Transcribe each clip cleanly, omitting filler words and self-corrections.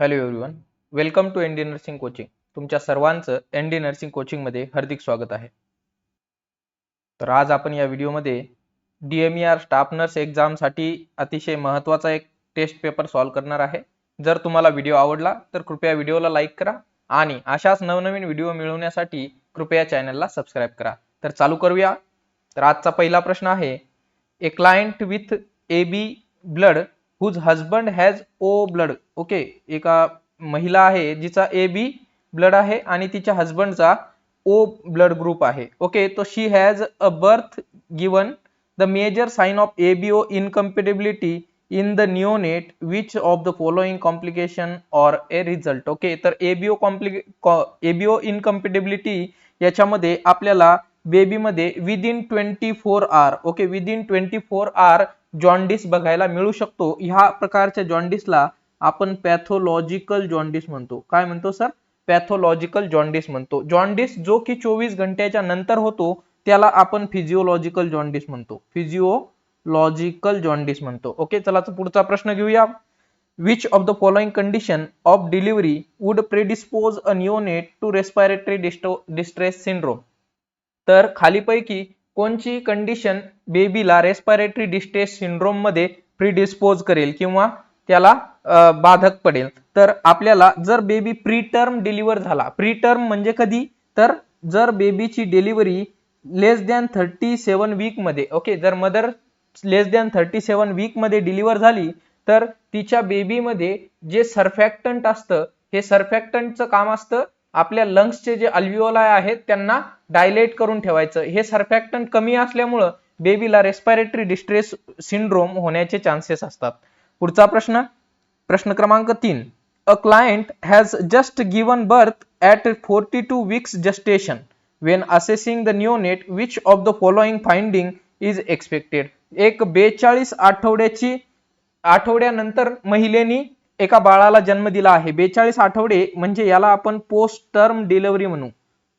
Hello everyone, welcome to ND nursing coaching. तुमच्या सर्वांचं ND nursing coaching मध्ये हार्दिक स्वागत आहे. तर आज आपण या व्हिडिओमध्ये DMER स्टाफ नर्स एक्झाम साठी अतिशय महत्त्वाचा एक टेस्ट पेपर सॉल्व्ह करणार आहे. जर तुम्हाला व्हिडिओ आवडला तर कृपया व्हिडिओला लाईक करा आणि अशाच नवनवीन व्हिडिओ मिळवण्यासाठी कृपया चॅनलला सबस्क्राइब करा. तर चालू करूया. तर आजचा पहिला प्रश्न आहे, a client with AB blood whose husband has O blood. Okay, एका महिला आहे जिचा AB ब्लड आहे आणि तिच्या हजबंडचा O ब्लड ग्रुप आहे. ओके, तो she has a birth given the major sign of ABO incompatibility in the neonate which of the following complication are a result. Okay, तर ABO इनकम्पॅटिबिलिटी याच्यामध्ये आपल्याला baby मध्ये within 24 hour, okay, within 24 hour jaundice बघायला मिळू शकतो. ह्या प्रकारच्या जॉन्डिसला आपण पॅथोलॉजिकल जॉन्डिस म्हणतो. काय म्हणतो सर? पॅथोलॉजिकल जॉन्डिस म्हणतो. जॉन्डिस जो की 24 घंट्याच्या नंतर होतो त्याला आपण फिजिओलॉजिकल जॉन्डिस म्हणतो. फिजिओलॉजिकल जॉन्डिस म्हणतो. ओके, चला पुढचा प्रश्न घेऊया. Which of the following condition of delivery would predispose a neonate to respiratory distress syndrome. तर खालीपैकी कोणची कंडिशन बेबीला रेस्पिरेटरी डिस्ट्रेस सिंड्रोम मध्ये प्रीडिस्पोज करेल किंवा त्याला बाधक पडेल? तर आपल्याला जर बेबी प्री टर्म डिलिव्हर झाला, प्री टर्म म्हणजे कधी? तर जर बेबीची डिलिव्हरी लेस दॅन 37 वीक मध्ये, ओके, जर मदर लेस दॅन 37 वीक मध्ये डिलिव्हर झाली तर तिच्या बेबीमध्ये जे सर्फॅक्टंट असतं, हे सर्फॅक्टंटचं काम असतं आपल्या लंग्सचे जे अल्व्हिओलाई आहेत त्यांना डायलेट करून ठेवायचं. हे सर्फॅक्टंट कमी असल्यामुळे बेबीला रेस्पिरेटरी डिस्ट्रेस सिंड्रोम होण्याचे चान्सेस असतात. पुढचा प्रश्न, प्रश्न क्रमांक 3. A client has just given birth at 42 weeks gestation when assessing the neonate which of the following finding is expected. एक 42 आठवड्यानंतर महिलेनी एका बाळाला जन्म दिला आहे. 42 आठवडे म्हणजे याला आपण पोस्ट टर्म डिलिव्हरी म्हणू.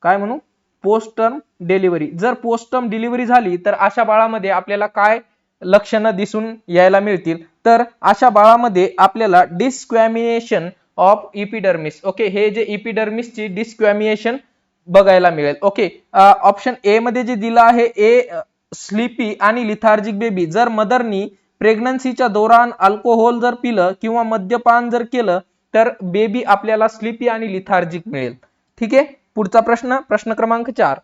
काय म्हणू? Post term delivery. जर पोस्ट टर्म डिलिव्हरी झाली तर अशा बाळामध्ये आपल्याला काय लक्षणं दिसून यायला मिळतील? तर अशा बाळामध्ये आपल्याला डिस्क्वॅमिएशन ऑफ इपिडर्मिस, ओके, हे जे इपिडर्मिसची डिस्क्वॅमिएशन बघायला मिळेल. ओके, ऑप्शन ए मध्ये जे दिलं आहे, ए स्लीपी आणि लिथार्जिक बेबी. जर मदरनी प्रेग्नन्सीच्या दौरान अल्कोहोल जर पिलं किंवा मद्यपान जर केलं तर बेबी आपल्याला स्लीपी आणि लिथार्जिक मिळेल. ठीक आहे. पुढचा प्रश्न, प्रश्न क्रमांक 4.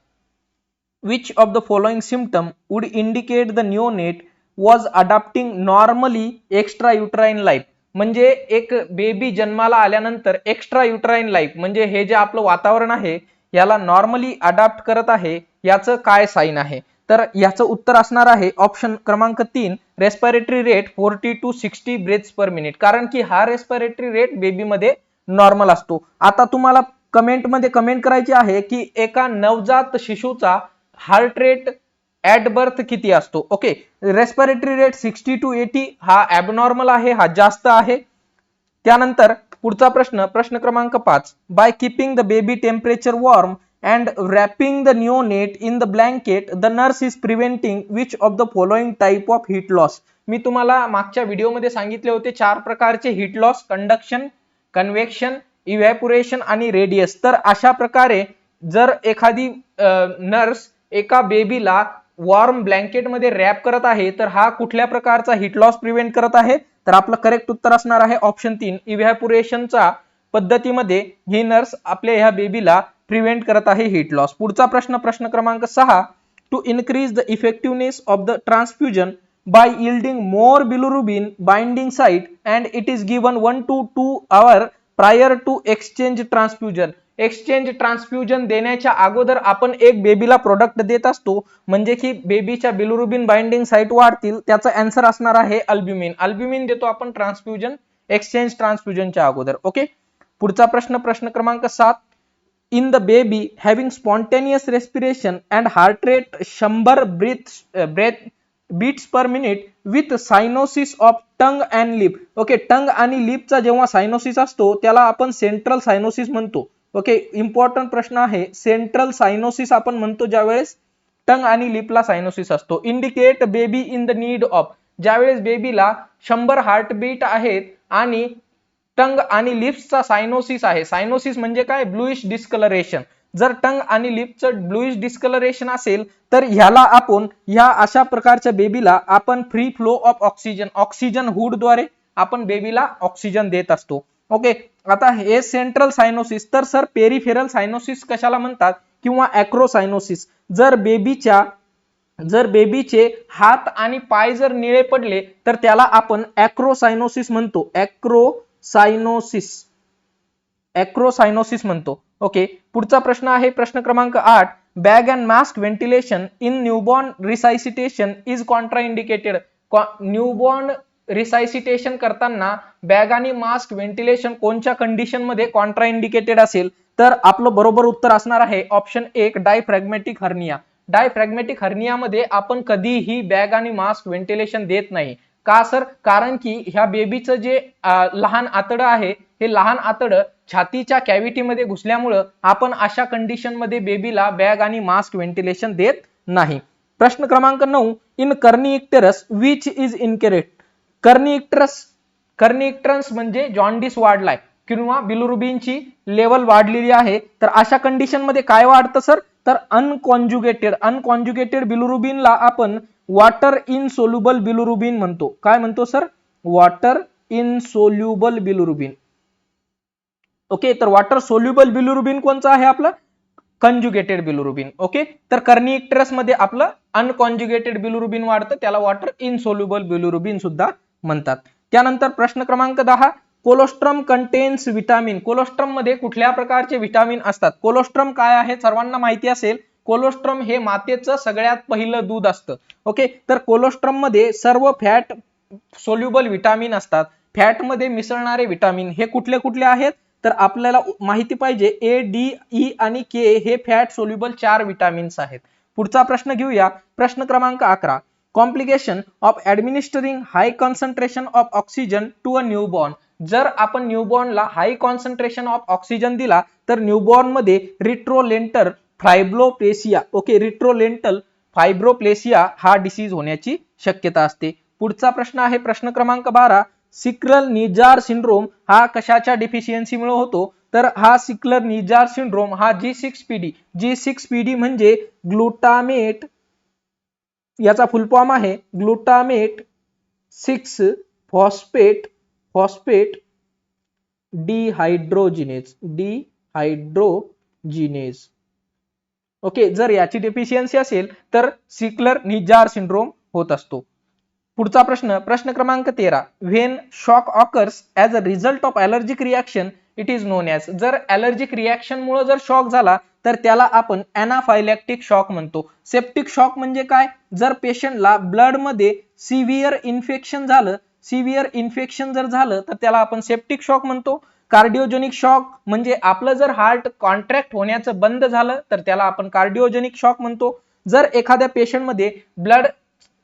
Which of the following symptom would indicate the neonate was adopting normally extra uterine life. म्हणजे एक बेबी जन्माला आल्यानंतर एक्स्ट्रा युट्राइन लाईफ म्हणजे हे जे आपलं वातावरण आहे याला नॉर्मली अडॉप्ट करत आहे, याचं काय साइन आहे? तर याचं उत्तर असणार आहे ऑप्शन क्रमांक 3, respiratory rate 40 to 60 breaths per minute. कारण की हा रेस्पिरेटरी रेट बेबी मध्ये नॉर्मल असतो. आता तुम्हाला कमेंट मध्ये कमेंट करायची आहे की एका नवजात शिशूचा हार्ट रेट ऍट बर्थ किती असतो? ओके, रेस्पिरेटरी रेट 60 to 80 हा ॲबनॉर्मल आहे, हा जास्त आहे. त्यानंतर पुढचा प्रश्न, प्रश्न क्रमांक 5. By keeping the baby temperature warm and wrapping the neonate in the blanket the nurse is preventing which of the following type of heat loss. मी तुम्हाला मागच्या व्हिडिओमध्ये सांगितले होते 4 प्रकारचे heat loss: conduction, convection, evaporation आणि रेडियस. तर अशा प्रकारे जर एखादी नर्स एका बेबीला वॉर्म ब्लँकेट मध्ये रॅप करत आहे तर हा कुठल्या प्रकारचा हीट लॉस प्रिव्हेंट करत आहे? तर आपलं करेक्ट उत्तर असणार आहे ऑप्शन 3, इव्हॅपोरेशनचा पद्धतीमध्ये ही नर्स आपल्या ह्या बेबीला प्रिव्हेंट करत आहे हीट लॉस. पुढचा प्रश्न, प्रश्न क्रमांक 6. To increase the effectiveness of the transfusion by yielding more bilirubin binding site and it is given 1 to 2 hour prior to exchange transfusion. Exchange transfusion देण्याच्या अगोदर आपण एक बेबीला प्रोडक्ट देत असतो म्हणजे की बेबीच्या बिलिरुबिन बाइंडिंग साइट वाढतील. त्याचा आन्सर असणार आहे अल्ब्युमिन. अल्ब्युमिन देतो आपण ट्रान्सफ्युजन, एक्सचेंज ट्रान्सफ्युजनच्या अगोदर. ओके, पुढचा प्रश्न, प्रश्न क्रमांक 7. In the baby having spontaneous respiration and heart rate 100 beats per minute with cyanosis of tongue and lip. Okay, tongue आणि लिपचा जेव्हा सायनोसिस असतो त्याला आपण सेंट्रल सायनोसिस म्हणतो. ओके, इम्पॉर्टंट प्रश्न आहे. सेंट्रल सायनोसिस आपण म्हणतो ज्यावेळेस टंग आणि लिपला सायनोसिस असतो. Indicate baby in the need of. ज्यावेळेस बेबीला 100 हार्टबीट आहेत आणि टंग आणि लिप्सचा सायनोसिस आहे. सायनोसिस म्हणजे काय? Bluish discolouration. जर टंग आणि लिप्सचं ब्लूइश डिस्कलरेशन असेल तर ह्याला आपण, ह्या अशा प्रकारच्या बेबीला आपण free flow of oxygen, oxygen hood द्वारे आपण बेबीला ऑक्सिजन देत असतो. ओके, आता हे सेंट्रल सायनोसिस. तर सर पेरिफेरल सायनोसिस कशाला म्हणतात किंवा अॅक्रोसायनोसिस. जर बेबीचे हात आणि पाय जर निळे पडले तर त्याला आपण अॅक्रोसायनोसिस म्हणतो. अॅक्रोसायनोसिस म्हणतो. ओके, पुढचा प्रश्न आहे प्रश्न क्रमांक 8. Bag and mask ventilation in newborn resuscitation is contraindicated. Newborn resuscitation करताना बॅग आणि मास्क व्हेंटिलेशन कोणत्या कंडिशन मध्ये कॉन्ट्राइंडिकेटेड असेल? तर आपलं बरोबर उत्तर असणार आहे ऑप्शन 1 डायफ्रॅग्मॅटिक हर्निया. डायफ्रॅग्मॅटिक हर्नियामध्ये आपण कधीही बॅग आणि मास्क व्हेंटिलेशन देत नाही. का सर? कारण की ह्या बेबीचं जे लहान आतडं आहे, हे लहान आतडं छातीच्या कॅव्हिटीमध्ये घुसल्यामुळं आपण अशा कंडिशन मध्ये बेबीला बॅग आणि मास्क व्हेंटिलेशन देत नाही. प्रश्न क्रमांक 9. In kernicterus which is incorrect. Kernicterus म्हणजे जॉन्डिस वाढलाय किंवा बिलिरुबिनची लेवल वाढलेली आहे. तर अशा कंडिशन मध्ये काय वाढतं सर? तर अनकॉन्जुगेटेड बिलिरुबिनला आपण वॉटर इनसोल्युबल बिलिरुबिन म्हणतो. काय म्हणतो sir? Water insoluble bilirubin. Okay, तर वॉटर सोल्युबल बिलिरुबिन कोणचं आहे आपलं? Conjugated bilirubin. ओके, तर कर्निइक्टेरस मध्ये आपलं अनकॉन्जुगेटेड बिलिरुबिन वाढतं, त्याला वॉटर इनसोल्युबल बिलिरुबिन सुद्धा म्हणतात. त्यानंतर प्रश्न क्रमांक 10. Colostrum contains vitamin. कोलोस्ट्रम मध्ये कुठल्या प्रकारचे विटामिन असतात? कोलोस्ट्रम काय आहे सर्वांना माहिती असेल. कोलोस्ट्रम हे मातेचं सगळ्यात पहिलं दूध असतं. ओके, तर कोलोस्ट्रम मध्ये सर्व फॅट सोल्युबल विटामिन असतात. फॅट मध्ये मिसळणारे विटामिन हे कुठले कुठले आहेत? तर आपल्याला माहिती पाहिजे ए, डी, ई आणि के हे फॅट सोल्युबल 4 विटामिन्स आहेत. पुढचा प्रश्न घेऊया. प्रश्न क्रमांक 11. Complication of administering high concentration of oxygen to a newborn. जर आपण न्यूबॉर्नला हाय कॉन्सन्ट्रेशन ऑफ ऑक्सिजन दिला तर न्यूबॉर्न मध्ये रिट्रोलेंटल फायब्रोप्लेसिया, ओके, रिट्रोलेंटल फायब्रोप्लेसिया हा डिसीज होण्याची शक्यता असते. पुढचा प्रश्न आहे प्रश्न क्रमांक 12. सिक्लर निजार सिंड्रोम हा कशाच्या डिफिशियन्सीमुळे होतो? तर हा सिक्लर निजार सिंड्रोम हा G6PD म्हणजे ग्लुटामेट, याचा फुल फॉर्म आहे ग्लुटामेट 6 फॉस्फेट डिहायड्रोजिनेज. ओके, जर याची डेफिशियन्सी असेल तर सिक्लर निजार सिंड्रोम होत असतो. पुढचा प्रश्न क्रमांक 13. When shock occurs as a result of allergic reaction it is non as. जर ॲलर्जिक रिॲक्शन मुळे जर शॉक झाला तर त्याला आपण एनाफायलॅक्टिक शॉक म्हणतो. सेप्टिक शॉक म्हणजे काय? जर पेशंटला ब्लड मध्ये सिव्हिअर इन्फेक्शन जर झालं तर त्याला आपण सेप्टिक शॉक म्हणतो. कार्डिओजेनिक शॉक म्हणजे आपलं जर हार्ट कॉन्ट्रॅक्ट होण्याचं बंद झालं तर त्याला आपण कार्डिओजेनिक शॉक म्हणतो. जर एखाद्या पेशंट मध्ये ब्लड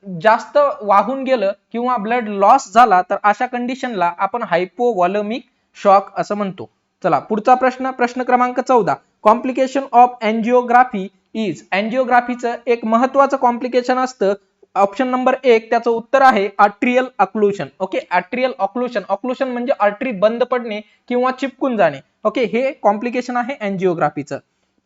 जास्त वाहून गेलं किंवा ब्लड लॉस झाला तर अशा कंडिशनला आपण हायपोव्हॉलॅमिक शॉक असं म्हणतो. चला पुढचा प्रश्न क्रमांक 14. Complication of angiography is. एंजिओग्राफीचं एक महत्वाचं कॉम्प्लिकेशन असतं. ऑप्शन नंबर 1 त्याचं उत्तर आहे आर्ट्रियल ऑक्लुशन. ओके, आर्ट्रियल ऑक्लुशन म्हणजे आर्टरी बंद पडणे किंवा चिपकून जाणे. ओके, हे कॉम्प्लिकेशन आहे एंजिओग्राफीचं.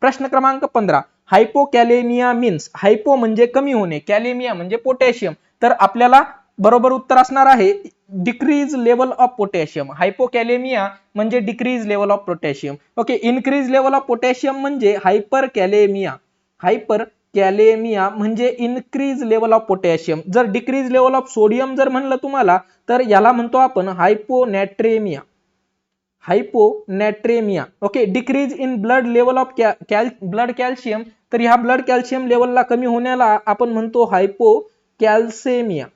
प्रश्न क्रमांक 15. हायपोकॅलेमिया मीन्स. हायपो म्हणजे कमी होणे, कॅलेमिया म्हणजे पोटॅशियम. तर आपल्याला बरोबर उत्तर असणार आहे decrease level of potassium. Hypokalemia म्हणजे decrease level of potassium. Okay, increase level of potassium म्हणजे हायपरकॅलेमिया. हायपरकॅलेमिया म्हणजे इनक्रीज लेवल ऑफ पोटॅशियम. जर डिक्रीज लेवल ऑफ सोडियम जर म्हणलं तुम्हाला तर याला म्हणतो आपण hyponatremia. Okay, decrease in blood level of blood calcium. तर ह्या ब्लड कॅल्शियम लेवलला कमी होण्याला आपण म्हणतो हायपोकॅल्सेमिया.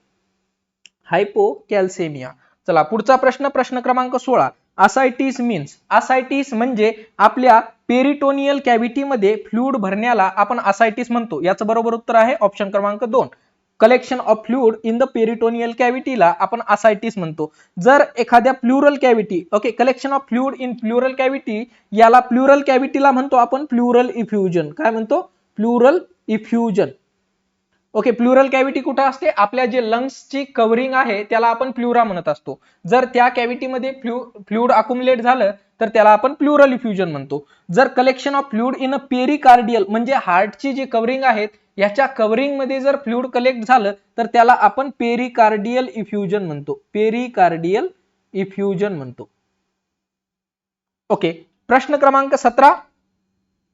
चला पुढचा प्रश्न क्रमांक 16. असायटिस मीन्स. असायटिस म्हणजे आपल्या पेरिटोनियल कॅव्हिटी मध्ये फ्लुइड भरण्याला आपण असायटिस म्हणतो. याचं बरोबर उत्तर आहे ऑप्शन क्रमांक 2. Collection of fluid in the peritoneal कॅव्हिटीला आपण असायटिस म्हणतो. जर एखाद्या pleural cavity, okay, collection of fluid in pleural cavity, याला प्लुरल कॅव्हिटीला म्हणतो आपण प्लुरल इफ्युजन. काय म्हणतो? Pleural effusion. Okay, pleural cavity कुठे असते? आपल्या जे लंग्सची कव्हरिंग आहे त्याला आपण प्लुरा म्हणत असतो. जर त्या कॅव्हिटीमध्ये फ्लुइड अक्युमुलेट झालं तर त्याला आपण प्लुरल इफ्युजन म्हणतो. जर collection of fluid in a pericardial म्हणजे हार्टची जी कव्हरिंग आहेत याच्या कव्हरिंग मध्ये जर फ्लुइड कलेक्ट झालं तर त्याला आपण पेरिकार्डियल इफ्युजन म्हणतो. पेरिकार्डियल इफ्युजन म्हणतो. ओके, प्रश्न क्रमांक 17.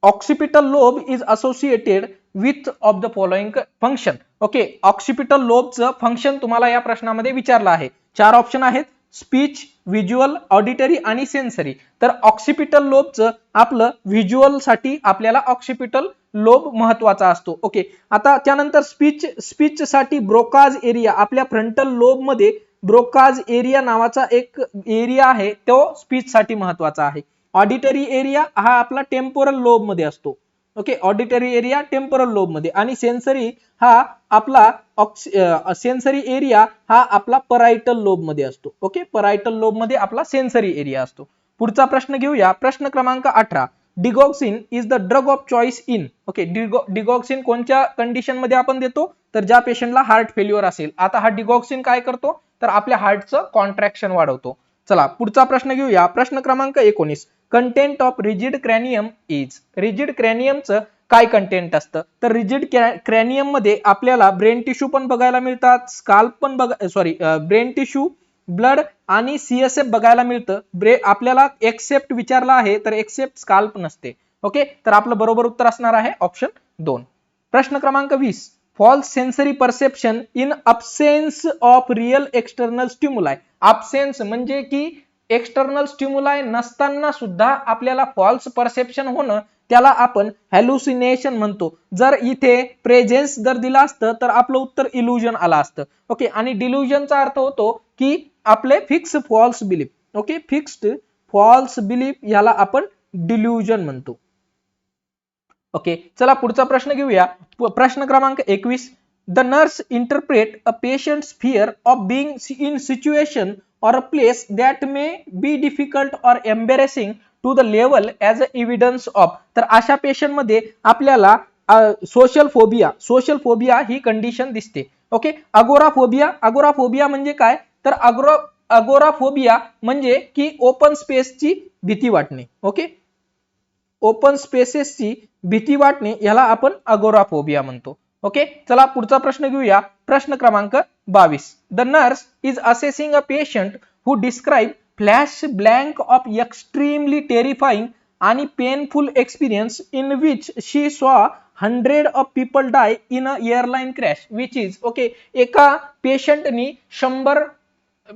Occipital lobe is associated with of the following function. Okay, occipital लोबचं फंक्शन तुम्हाला या प्रश्नामध्ये विचारलं आहे. 4 ऑप्शन आहेत, स्पीच, व्हिज्युअल, ऑडिटरी आणि सेन्सरी. तर ऑक्सिपिटल लोबचं आपलं व्हिज्युअल साठी आपल्याला ऑक्सिपिटल लोब महत्वाचा असतो. ओके, आता त्यानंतर स्पीच साठी ब्रोकाज एरिया, आपल्या फ्रंटल लोब मध्ये ब्रोकाज एरिया नावाचा एक एरिया आहे, तो स्पीच साठी महत्वाचा आहे. ऑडिटरी एरिया हा आपला टेम्पोरल लोब मध्ये असतो. Okay, auditory area temporal lobe मध्ये. आणि सेन्सरी हा आपला सेन्सरी एरिया हा आपला परायटल लोब मध्ये असतो. ओके, परायटल लोब मध्ये आपला सेन्सरी एरिया असतो. पुढचा प्रश्न घेऊया, प्रश्न क्रमांक 18. Digoxin is the drug of choice in. Okay, digoxin कोणत्या कंडिशन मध्ये आपण देतो? तर ज्या पेशंटला हार्ट फेल्युअर असेल. आता हा डिगॉक्सिन काय करतो? तर आपल्या हार्टचं कॉन्ट्रॅक्शन वाढवतो. चला पुढचा प्रश्न घेऊया, प्रश्न क्रमांक 19. Content of rigid cranium is. Rigid क्रॅनियमचं काय कंटेंट असतं? तर रिजिड क्रॅनियम मध्ये आपल्याला ब्रेन टिश्यू पण बघायला मिळतात, स्काल्प पण ब्रेन टिश्यू, ब्लड आणि सीएसएफ बघायला मिळतं. आपल्याला एक्सेप्ट विचारला आहे तर एक्सेप्ट स्काल्प नसते. ओके, तर आपलं बरोबर उत्तर असणार आहे ऑप्शन 2. प्रश्न क्रमांक 20. False sensory perception in absence of real external stimuli. Absence म्हणजे की एक्सटर्नल स्टिम्युलाई नसताना सुद्धा आपल्याला फॉल्स परसेप्शन होणं, त्याला आपण हॅल्युसिनेशन म्हणतो. जर इथे प्रेझेन्स जर दिला असतं तर आपलं उत्तर इल्युजन आलं असतं. ओके, आणि डिल्युजनचा अर्थ होतो की आपले fix false belief. Okay, fixed false belief याला आपण डिल्युजन म्हणतो. ओके, चला पुढचा प्रश्न घेऊया, प्रश्न क्रमांक 21. The nurse interpret a patients fear of being in situation or a place that may be difficult or embarrassing to the level as a evidence of. तर अशा पेशंट मध्ये आपल्याला सोशल फोबिया ही कंडिशन दिसते. ओके, अगोराफोबिया म्हणजे काय? तर agoraphobia म्हणजे की ओपन स्पेसची भीती वाटणे. ओके, ओपन स्पेसेसची भीती वाटणे याला आपण अगोराफोबिया म्हणतो. ओके, चला पुढचा प्रश्न घेऊया, प्रश्न क्रमांक 22. The nurse is assessing a patient who describe flash blank of extremely terrifying आणि painful experience in which she saw 100 of people die in a airline crash which is. Okay, एका पेशंटनी 100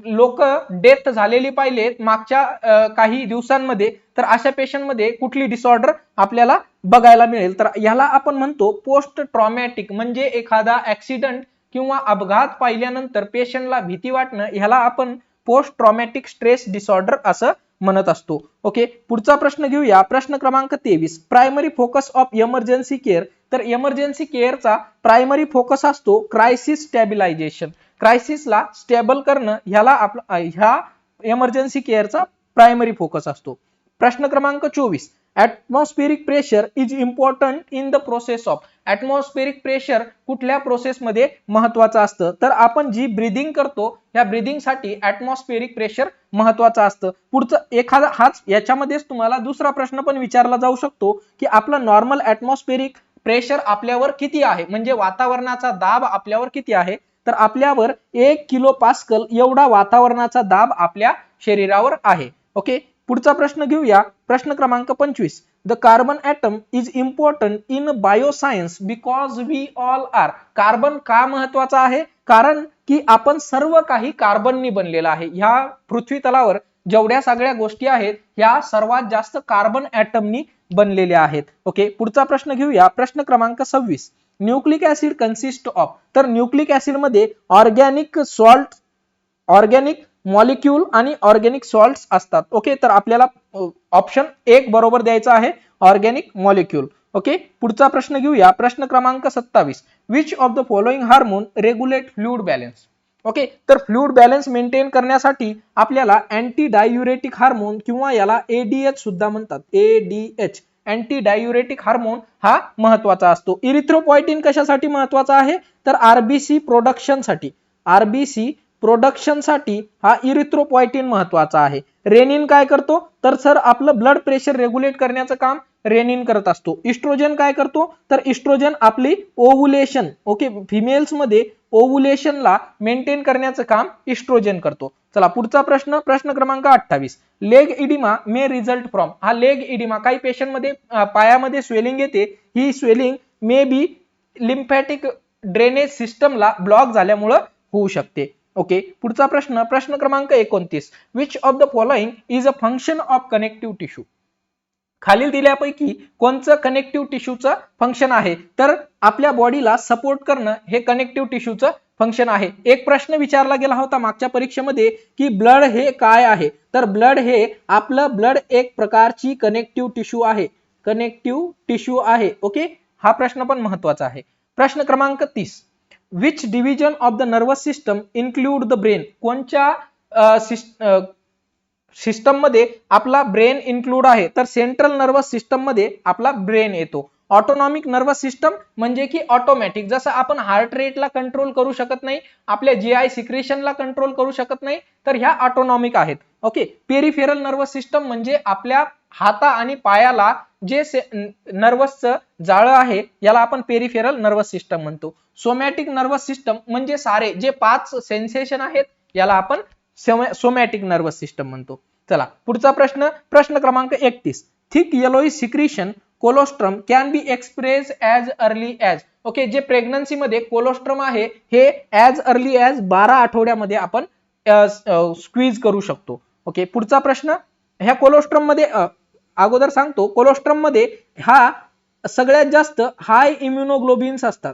लोक डेथ झालेली पाहिलेत मागच्या काही दिवसांमध्ये. तर अशा पेशंट मध्ये कुठली डिसऑर्डर आपल्याला बघायला मिळेल? तर याला आपण म्हणतो पोस्ट ट्रॉमॅटिक. म्हणजे एखादा ऍक्सिडेंट किंवा अपघात पाहिल्यानंतर पेशंटला भीती वाटणं, ह्याला आपण पोस्ट ट्रॉमॅटिक स्ट्रेस डिसऑर्डर असं म्हणत असतो. ओके, पुढचा प्रश्न घेऊया, प्रश्न क्रमांक 23. Primary focus of emergency care. तर इमर्जन्सी केअरचा प्रायमरी फोकस असतो क्रायसिस स्टॅबिलायझेशन. क्रायसिसला स्टेबल करणं ह्याला ह्या इमर्जन्सी केअरचा प्रायमरी फोकस असतो. प्रश्न क्रमांक 24. Atmospheric pressure is important in the process of. Atmospheric pressure कुठल्या प्रोसेस मध्ये महत्वाचं असतं? तर आपण जी ब्रीदिंग करतो या ब्रीदिंग साठी ऍटमॉस्फेरिक प्रेशर महत्वाचं असतं. पुढचं एखादा हाच याच्यामध्येच तुम्हाला दुसरा प्रश्न पण विचारला जाऊ शकतो की आपलं नॉर्मल ऍटमॉस्फेरिक प्रेशर आपल्यावर किती आहे, म्हणजे वातावरणाचा दाब आपल्यावर किती आहे? तर आपल्यावर 1 किलो पास्कल एवढा वातावरणाचा दाब आपल्या शरीरावर आहे. ओके, पुढचा प्रश्न घेऊया, प्रश्न क्रमांक 25. The carbon atom is important in bioscience because we all are. Carbon का महत्वाचा आहे? कारण की आपण सर्व काही कार्बननी बनलेला आहे. ह्या पृथ्वी तलावर जेवढ्या सगळ्या गोष्टी आहेत ह्या सर्वात जास्त कार्बन ॲटमनी बनलेल्या आहेत. ओके, पुढचा प्रश्न घेऊया, प्रश्न क्रमांक 26. Nucleic acid consist of. तर न्यूक्लिक ऍसिड मध्ये ऑर्गॅनिक सॉल्ट, ऑर्गॅनिक मॉलिक्यूल आणि ऑर्गॅनिक सॉल्ट्स असतात. ओके, तर आपल्याला ऑप्शन 1 बरोबर द्यायचा आहे, ऑर्गॅनिक मॉलिक्यूल. ओके, पुढचा प्रश्न घेऊया, प्रश्न क्रमांक 27. Which of the following hormone regulate fluid balance. Okay, तर फ्लुइड बॅलन्स मेंटेन करण्यासाठी आपल्याला अँटी डायुरेटिक हार्मोन किंवा याला एडीएच सुद्धा म्हणतात, एडीएच अँटी डायुरेटिक हार्मोन हा महत्वाचा असतो. इरिथ्रोपॉयटिन कशासाठी महत्वाचा आहे तर आरबीसी प्रोडक्शनसाठी, आरबीसी प्रोडक्शनसाठी हा इरिथ्रोपॉयटिन महत्वाचा आहे. रेनिन काय करतो तर सर आपलं ब्लड प्रेशर रेग्युलेट करण्याचं काम रेनिन करत असतो. इस्ट्रोजन काय करतो तर इस्ट्रोजन आपली ओव्हुलेशन, ओके, फिमेल्स मध्ये ओव्हुलेशनला मेंटेन करण्याचं काम इस्ट्रोजन करतो. चला पुढचा प्रश्न, प्रश्न क्रमांक 28. Leg edema may result from. हा लेग इडिमा काही पेशंट मध्ये पायामध्ये स्वेलिंग येते, ही swelling may be lymphatic drainage सिस्टमला ब्लॉक झाल्यामुळे होऊ शकते. ओके, पुढचा प्रश्न, प्रश्न क्रमांक 29. Which of the following is a function of connective tissue. खालील दिल्यापैकी कोणचं कनेक्टिव्ह टिश्यूचं फंक्शन आहे तर आपल्या बॉडीला सपोर्ट करणं हे कनेक्टिव्ह टिश्यूचं फंक्शन आहे. एक प्रश्न विचारला गेला होता मागच्या परीक्षेमध्ये की ब्लड हे काय आहे तर ब्लड हे आपलं ब्लड एक प्रकारची कनेक्टिव्ह टिश्यू आहे, कनेक्टिव्ह टिश्यू आहे. ओके, हा प्रश्न पण महत्वाचा आहे. प्रश्न क्रमांक 30. Which division of the nervous system include the brain. कोणत्या सिस्टम मध्ये आपला ब्रेन इन्क्लूड आहे तर सेंट्रल नर्वस सिस्टम मध्ये आपला ब्रेन येतो. ऑटोनॉमिक नर्वस सिस्टम म्हणजे की ऑटोमॅटिक, जसं आपण हार्ट रेटला कंट्रोल करू शकत नाही, आपल्या जीआय सिक्रेशनला कंट्रोल करू शकत नाही, तर ह्या ऑटोनॉमिक आहेत. ओके, पेरिफेरल नर्वस सिस्टम म्हणजे आपल्या हाता आणि पायाला जे नर्वसचं जाळं आहे याला आपण पेरिफेरल नर्वस सिस्टम म्हणतो. सोमॅटिक नर्वस सिस्टम म्हणजे सारे जे 5 सेन्सेशन आहेत याला आपण सोमॅटिक नर्वस सिस्टम म्हणतो. चला पुढचा प्रश्न, प्रश्न क्रमांक 31. Thick yellowish secretion colostrum can be express as early as. Okay, जे प्रेग्नन्सी मध्ये कोलोस्ट्रम आहे हे ॲज अर्ली ॲज 12 आठवड्यामध्ये आपण स्क्वीज करू शकतो. ओके, पुढचा प्रश्न, ह्या कोलोस्ट्रम मध्ये अगोदर सांगतो, कोलोस्ट्रम मध्ये हा सगळ्यात जास्त हाय इम्युनोग्लोबिन्स असतात.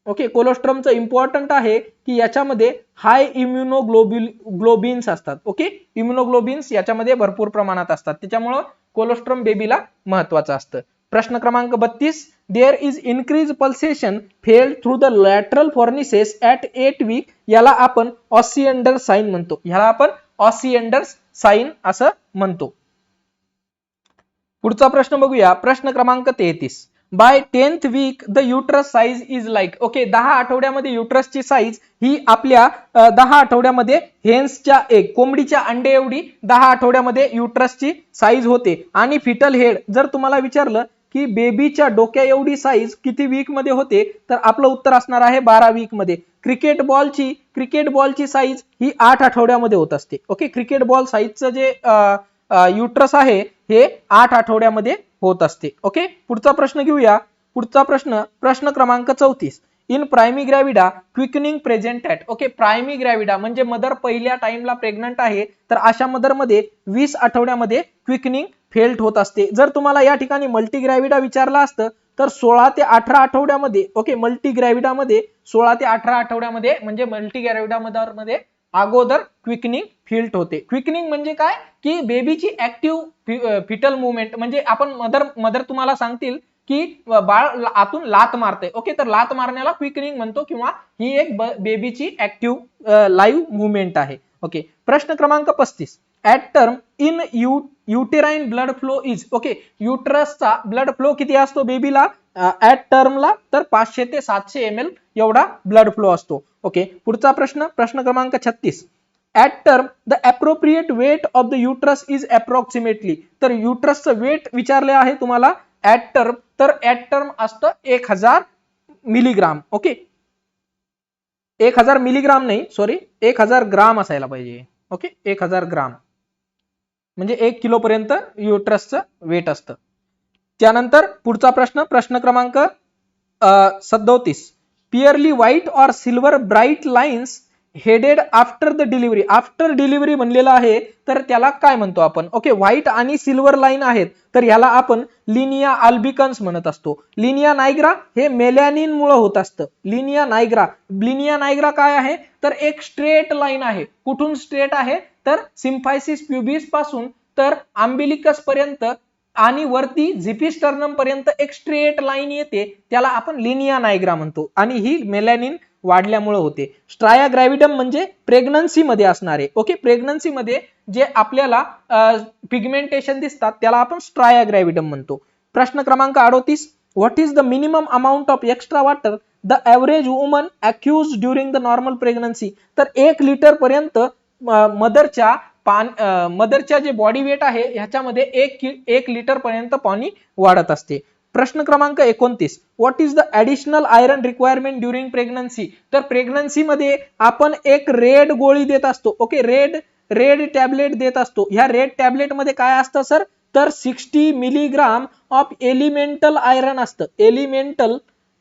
ओके, कोलोस्ट्रमचं इम्पॉर्टंट आहे की याच्यामध्ये हाय इम्युनोग्लोबिन्स असतात. ओके, इम्युनोग्लोबिन्स याच्यामध्ये भरपूर प्रमाणात असतात, त्याच्यामुळे कोलोस्ट्रम बेबीला महत्वाचं असतं. प्रश्न क्रमांक 32. There is increase pulsation felt through the lateral fornices at 8 week. याला आपण ऑसिएंडर साइन म्हणतो, याला आपण ऑसिएंडर साइन असं म्हणतो. पुढचा प्रश्न बघूया, प्रश्न क्रमांक 33. By 10th week the uterus size is like. Okay, 10 आठवड्यामध्ये युट्रसची साईज ही आपल्या 10 आठवड्यामध्ये हेन्सच्या एक कोंबडीच्या अंडे एवढी 10 आठवड्यामध्ये युट्रसची साईज होते. आणि फिटल हेड जर तुम्हाला विचारलं की बेबीच्या डोक्या एवढी साईज किती वीक मध्ये होते तर आपलं उत्तर असणार आहे 12 वीक मध्ये. क्रिकेट बॉलची साईज ही 8 आठवड्यामध्ये होत असते. ओके, क्रिकेट बॉल साईजचं जे युट्रस आहे हे 8 आठवड्यामध्ये होत असते. ओके, पुढचा प्रश्न घेऊया. पुढचा प्रश्न, प्रश्न क्रमांक 34. In primigravida quickening present at. Okay, primigravida म्हणजे मदर पहिल्या टाइमला प्रेग्नंट आहे तर अशा मदर मध्ये 20 आठवड्यामध्ये क्विकनिंग फेल्ट होत असते. जर तुम्हाला या ठिकाणी मल्टी ग्रॅव्हिडा विचारला असतं तर 16 ते 18 आठवड्यामध्ये, ओके, मल्टी ग्रॅव्हिडा मध्ये 16 ते 18 आठवड्यामध्ये म्हणजे मल्टी ग्रॅव्हिडा मदर मध्ये अगोदर क्विकनिंग फिल्ट होते. क्विकनिंग म्हणजे काय की बेबीची ऍक्टिव्ह फिटल मुवमेंट, म्हणजे आपण मदर तुम्हाला सांगतील की बाळ आतून लात मारते. ओके, तर लात मारण्याला क्विकनिंग म्हणतो किंवा ही एक बेबीची ऍक्टिव्ह लाईव्ह मुवमेंट आहे. ओके, प्रश्न क्रमांक 35. At term in uterine blood flow is. Okay, युट्रसचा ब्लड फ्लो किती असतो बेबीला ऍट टर्मला तर 500 ते 700 ml एवढा ब्लड फ्लो असतो. ओके, पुढचा प्रश्न, प्रश्न क्रमांक 36. At term the appropriate weight of the uterus is approximately. तर युट्रसचं वेट विचारले आहे तुम्हाला ऍट टर्म, तर ऍट टर्म असतं 1000 मिलीग्राम. ओके, 1000 मिलीग्राम नाही, सॉरी 1000 ग्राम असायला पाहिजे. ओके, 1000 ग्राम म्हणजे 1 किलो पर्यंत युट्रसचं वेट असतं. त्यानंतर पुढचा प्रश्न, प्रश्न क्रमांक 37. Pearly white or silver bright lines headed after the delivery. After delivery बनलेला आहे तर त्याला काय म्हणतो आपण. ओके, व्हाईट आणि सिल्वर लाईन आहेत तर याला आपण लिनिया अल्बिकन्स म्हणत असतो. लिनिया नायग्रा हे मेलॅनिन मुळे होत असतं. लिनिया नायग्रा काय आहे तर एक स्ट्रेट लाईन आहे. कुठून स्ट्रेट आहे तर सिम्फायसिस प्युबिस पासून तर अम्बिलिकस पर्यंत आणि वरती झिपिस्टर्नम पर्यंत एक स्ट्रेट लाईन येते, त्याला आपण लिनिया नायग्रा म्हणतो आणि ही मेलॅनिन वाढल्यामुळे होते. स्ट्राया ग्रॅव्हिडम म्हणजे प्रेग्नन्सी मध्ये असणारे. ओके, प्रेग्नन्सी मध्ये जे आपल्याला पिगमेंटेशन दिसतात त्याला आपण स्ट्राया ग्रॅव्हिडम म्हणतो. प्रश्न क्रमांक 38, what is the minimum amount of extra water the average woman accrues during the normal pregnancy. तर 1 लिटर पर्यंत मदरच्या जे बॉडी वेट आहे ह्याच्यामध्ये 1 लिटर पर्यंत पाणी वाढत असते. प्रश्न क्रमांक 29, what is the additional iron requirement during pregnancy. तर प्रेग्नन्सी मध्ये आपण एक रेड गोळी देत असतो. ओके, रेड टॅबलेट देत असतो. ह्या रेड टॅबलेट मध्ये काय असतं सर, तर 60 मिलीग्राम ऑफ एलिमेंटल आयरन असतं. एलिमेंटल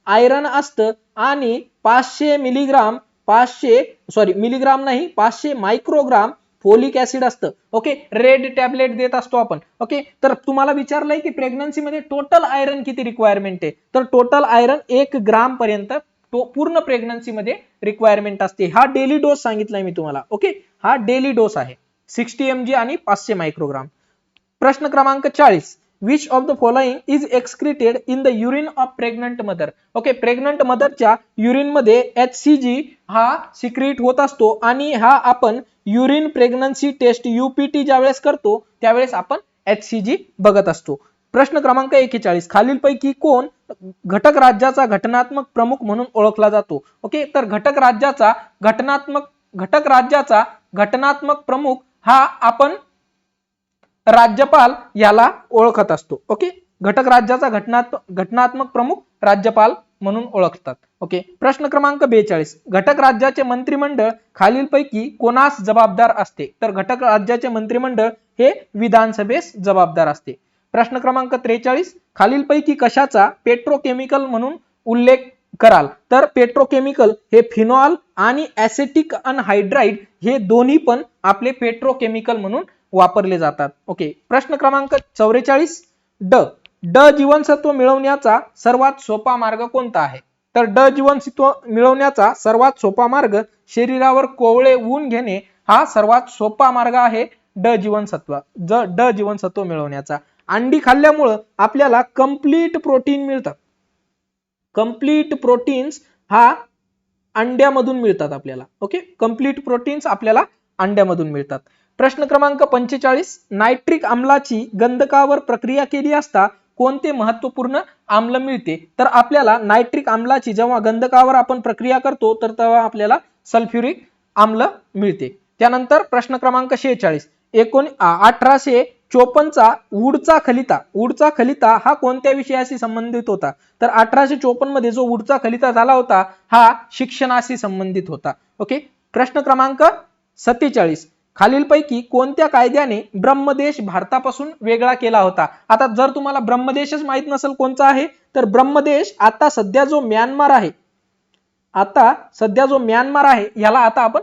आयरन असतं आणि 500 मिलीग्राम 500 मायक्रोग्राम फोलिक ऍसिड असतं. ओके, रेड टॅबलेट देत असतो आपण. ओके, तर तुम्हाला विचारलंय की प्रेग्नन्सी मध्ये टोटल आयरन किती रिक्वायरमेंट आहे, तर टोटल आयरन 1 ग्राम पर्यंत पूर्ण प्रेग्नन्सी मध्ये रिक्वायरमेंट असते. हा डेली डोस सांगितलाय मी तुम्हाला. ओके, हा डेली डोस आहे 60 mg आणि 500 मायक्रोग्राम. प्रश्न क्रमांक 40, which of the following is excreted in the urine of pregnant mother. Okay, pregnant मदरच्या युरिन मध्ये HCG हा सिक्रीट होत असतो आणि हा आपण युरिन प्रेग्नन्सी टेस्ट UPT ज्यावेळेस करतो त्यावेळेस आपण HCG बघत असतो. प्रश्न क्रमांक 41, खालीलपैकी कोण घटक राज्याचा घटनात्मक प्रमुख म्हणून ओळखला जातो. ओके, तर घटक राज्याचा घटनात्मक प्रमुख हा आपण राज्यपाल याला ओळखत असतो. ओके, घटक राज्याचा घटनात्मक प्रमुख राज्यपाल म्हणून ओळखतात. ओके, प्रश्न क्रमांक 42, घटक राज्याचे मंत्रिमंडळ खालीलपैकी कोणास जबाबदार असते. तर घटक राज्याचे मंत्रिमंडळ हे विधानसभेस जबाबदार असते. प्रश्न क्रमांक 43, खालीलपैकी कशाचा पेट्रोकेमिकल म्हणून उल्लेख कराल. तर पेट्रोकेमिकल हे फिनॉल आणि ऍसेटिक अनहायड्राइड हे दोन्ही पण आपले पेट्रोकेमिकल म्हणून वापरले जातात. ओके, प्रश्न क्रमांक 44, ड जीवनसत्व मिळवण्याचा सर्वात सोपा मार्ग कोणता आहे. तर ड जीवनसत्व मिळवण्याचा सर्वात सोपा मार्ग शरीरावर कोवळे ऊन घेणे हा सर्वात सोपा मार्ग आहे ड जीवनसत्व मिळवण्याचा. अंडी खाल्ल्यामुळे आपल्याला कंप्लीट प्रोटीन मिळतात. कंप्लीट प्रोटीन्स हा अंड्यामधून मिळतात आपल्याला. ओके, कंप्लीट प्रोटीन्स आपल्याला अंड्यामधून मिळतात. प्रश्न क्रमांक 45, नायट्रिक आम्लाची गंधकावर प्रक्रिया केली असता कोणते महत्वपूर्ण आम्ल मिळते. तर आपल्याला नायट्रिक आम्लाची जेव्हा गंधकावर आपण प्रक्रिया करतो तर तेव्हा आपल्याला सल्फ्युरिक आम्ल मिळते. त्यानंतर प्रश्न क्रमांक 46, 1854 चा वूडचा खलिता हा कोणत्या विषयाशी संबंधित होता. तर 1854 मध्ये जो वूडचा खलिता झाला होता हा शिक्षणाशी संबंधित होता. ओके, प्रश्न क्रमांक 47, खालीलपैकी कोणत्या कायद्याने ब्रह्मदेश भारतापासून वेगळा केला होता. आता जर तुम्हाला ब्रह्मदेशच माहित नसेल कोणता आहे तर ब्रह्मदेश आता सध्या जो म्यानमार आहे याला आता आपण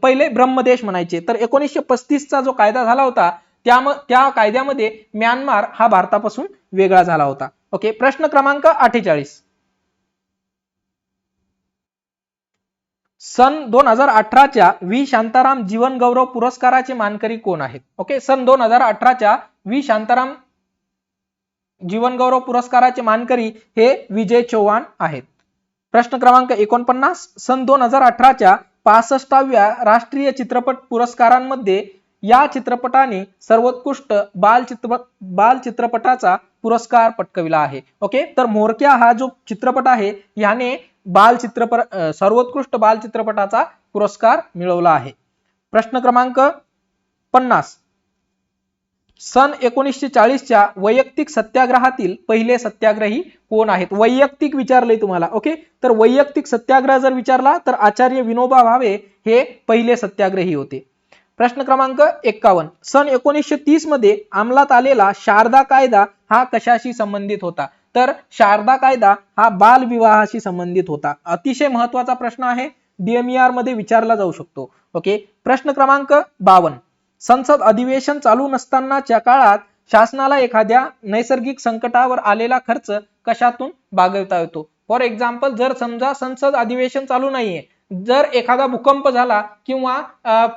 पहिले ब्रह्मदेश म्हणायचे. तर 1935 चा जो कायदा झाला होता त्या कायद्यामध्ये म्यानमार हा भारतापासून वेगळा झाला होता. ओके, प्रश्न क्रमांक 48, सन 2018 च्या व्ही शांताराम जीवन गौरव पुरस्काराचे मानकरी कोण आहेत. ओके, सन 2018 च्या व्ही शांताराम जीवन गौरव पुरस्काराचे मानकरी हे विजय चव्हाण आहेत. प्रश्न क्रमांक 49, सन 2018 च्या 65व्या राष्ट्रीय चित्रपट पुरस्कारांमध्ये या चित्रपटाने सर्वोत्कृष्ट बाल चित्रपटाचा पुरस्कार पटकाविला आहे. ओके, तर मोरक्या हा जो चित्रपट आहे याने सर्वोत्कृष्ट बाल चित्रपटाचा पुरस्कार मिळवला आहे. प्रश्न क्रमांक 50, सन 1940 च्या वैयक्तिक सत्याग्रहातील पहिले सत्याग्रही कोण आहेत. वैयक्तिक विचारले तुम्हाला. ओके, तर वैयक्तिक सत्याग्रह जर विचारला तर आचार्य विनोबा भावे हे पहिले सत्याग्रही होते. प्रश्न क्रमांक 51, सन 1930 मध्ये अंमलात आलेला शारदा कायदा हा कशाशी संबंधित होता. तर शारदा कायदा हा बाल विवाहाशी संबंधित होता. अतिशय महत्वाचा प्रश्न आहे, DMER मध्ये विचारला जाऊ शकतो. ओके, प्रश्न क्रमांक 52, संसद अधिवेशन चालू नसतानाच्या काळात शासनाला एखाद्या नैसर्गिक संकटावर आलेला खर्च कशातून भागवता येतो. फॉर एक्झाम्पल, जर समजा संसद अधिवेशन चालू नाहीये, जर एखादा भूकंप झाला किंवा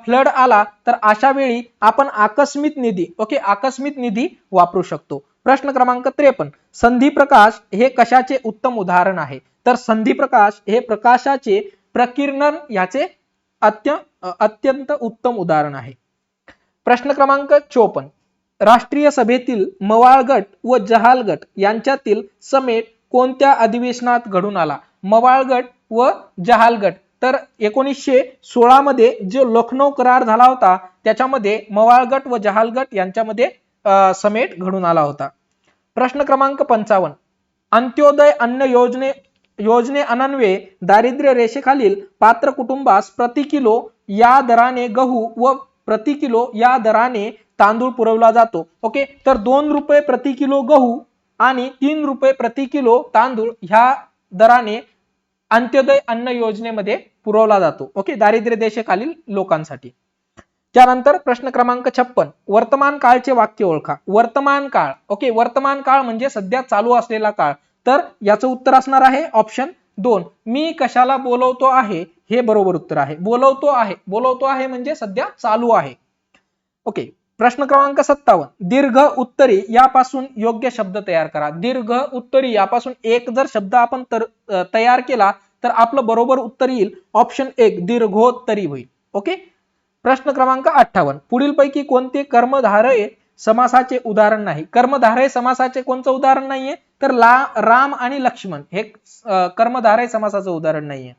फ्लड आला तर अशा वेळी आपण आकस्मिक निधी वापरू शकतो. प्रश्न क्रमांक 53, संधी प्रकाश हे कशाचे उत्तम उदाहरण आहे. तर संधी प्रकाश हे प्रकाशाचे प्रकिरण याचे अत्यंत उत्तम उदाहरण आहे. प्रश्न क्रमांक 54, राष्ट्रीय सभेतील मवाळ गट व जहाल गट यांच्यातील समेट कोणत्या अधिवेशनात घडून आला? मवाळ गट व जहाल गट, तर 1916 मध्ये जो लखनौ करार झाला होता त्याच्यामध्ये मवाळ गट व जहाल गट यांच्यामध्ये समेट घडून आला होता. प्रश्न क्रमांक 55, अंत्योदय अन्न योजने अनन्वये दारिद्र्य रेषेखालील पात्र कुटुंबास प्रति किलो या दराने गहू व प्रति किलो या दराने तांदूळ पुरवला जातो. ओके, तर 2 रुपये प्रति किलो गहू आणि 3 रुपये प्रति किलो तांदूळ ह्या दराने अंत्योदय अन्न योजनेमध्ये पुरवला जातो. ओके, दारिद्र्य रेषेखालील लोकांसाठी. त्यानंतर प्रश्न क्रमांक 56, वर्तमान काळचे वाक्य ओळखा. वर्तमान काळ, ओके, वर्तमान काळ म्हणजे सध्या चालू असलेला काळ, तर याचं उत्तर असणार आहे ऑप्शन 2. मी कशाला बोलवतो आहे हे बरोबर उत्तर आहे. बोलवतो आहे म्हणजे सध्या चालू आहे. ओके, प्रश्न क्रमांक 57, दीर्घ उत्तरी यापासून योग्य शब्द तयार करा. दीर्घ उत्तरी यापासून एक जर शब्द आपण तयार केला तर आपलं बरोबर उत्तर येईल ऑप्शन 1 दीर्घोत्तरी होईल. ओके, प्रश्न क्रमांक 58, पुढीलपैकी कोणते कर्मधारय समासाचे उदाहरण नाही? कर्मधारय समासाचे कोणतं उदाहरण नाहीये? तर राम आणि लक्ष्मण हे कर्मधारय समासाचं उदाहरण नाहीये.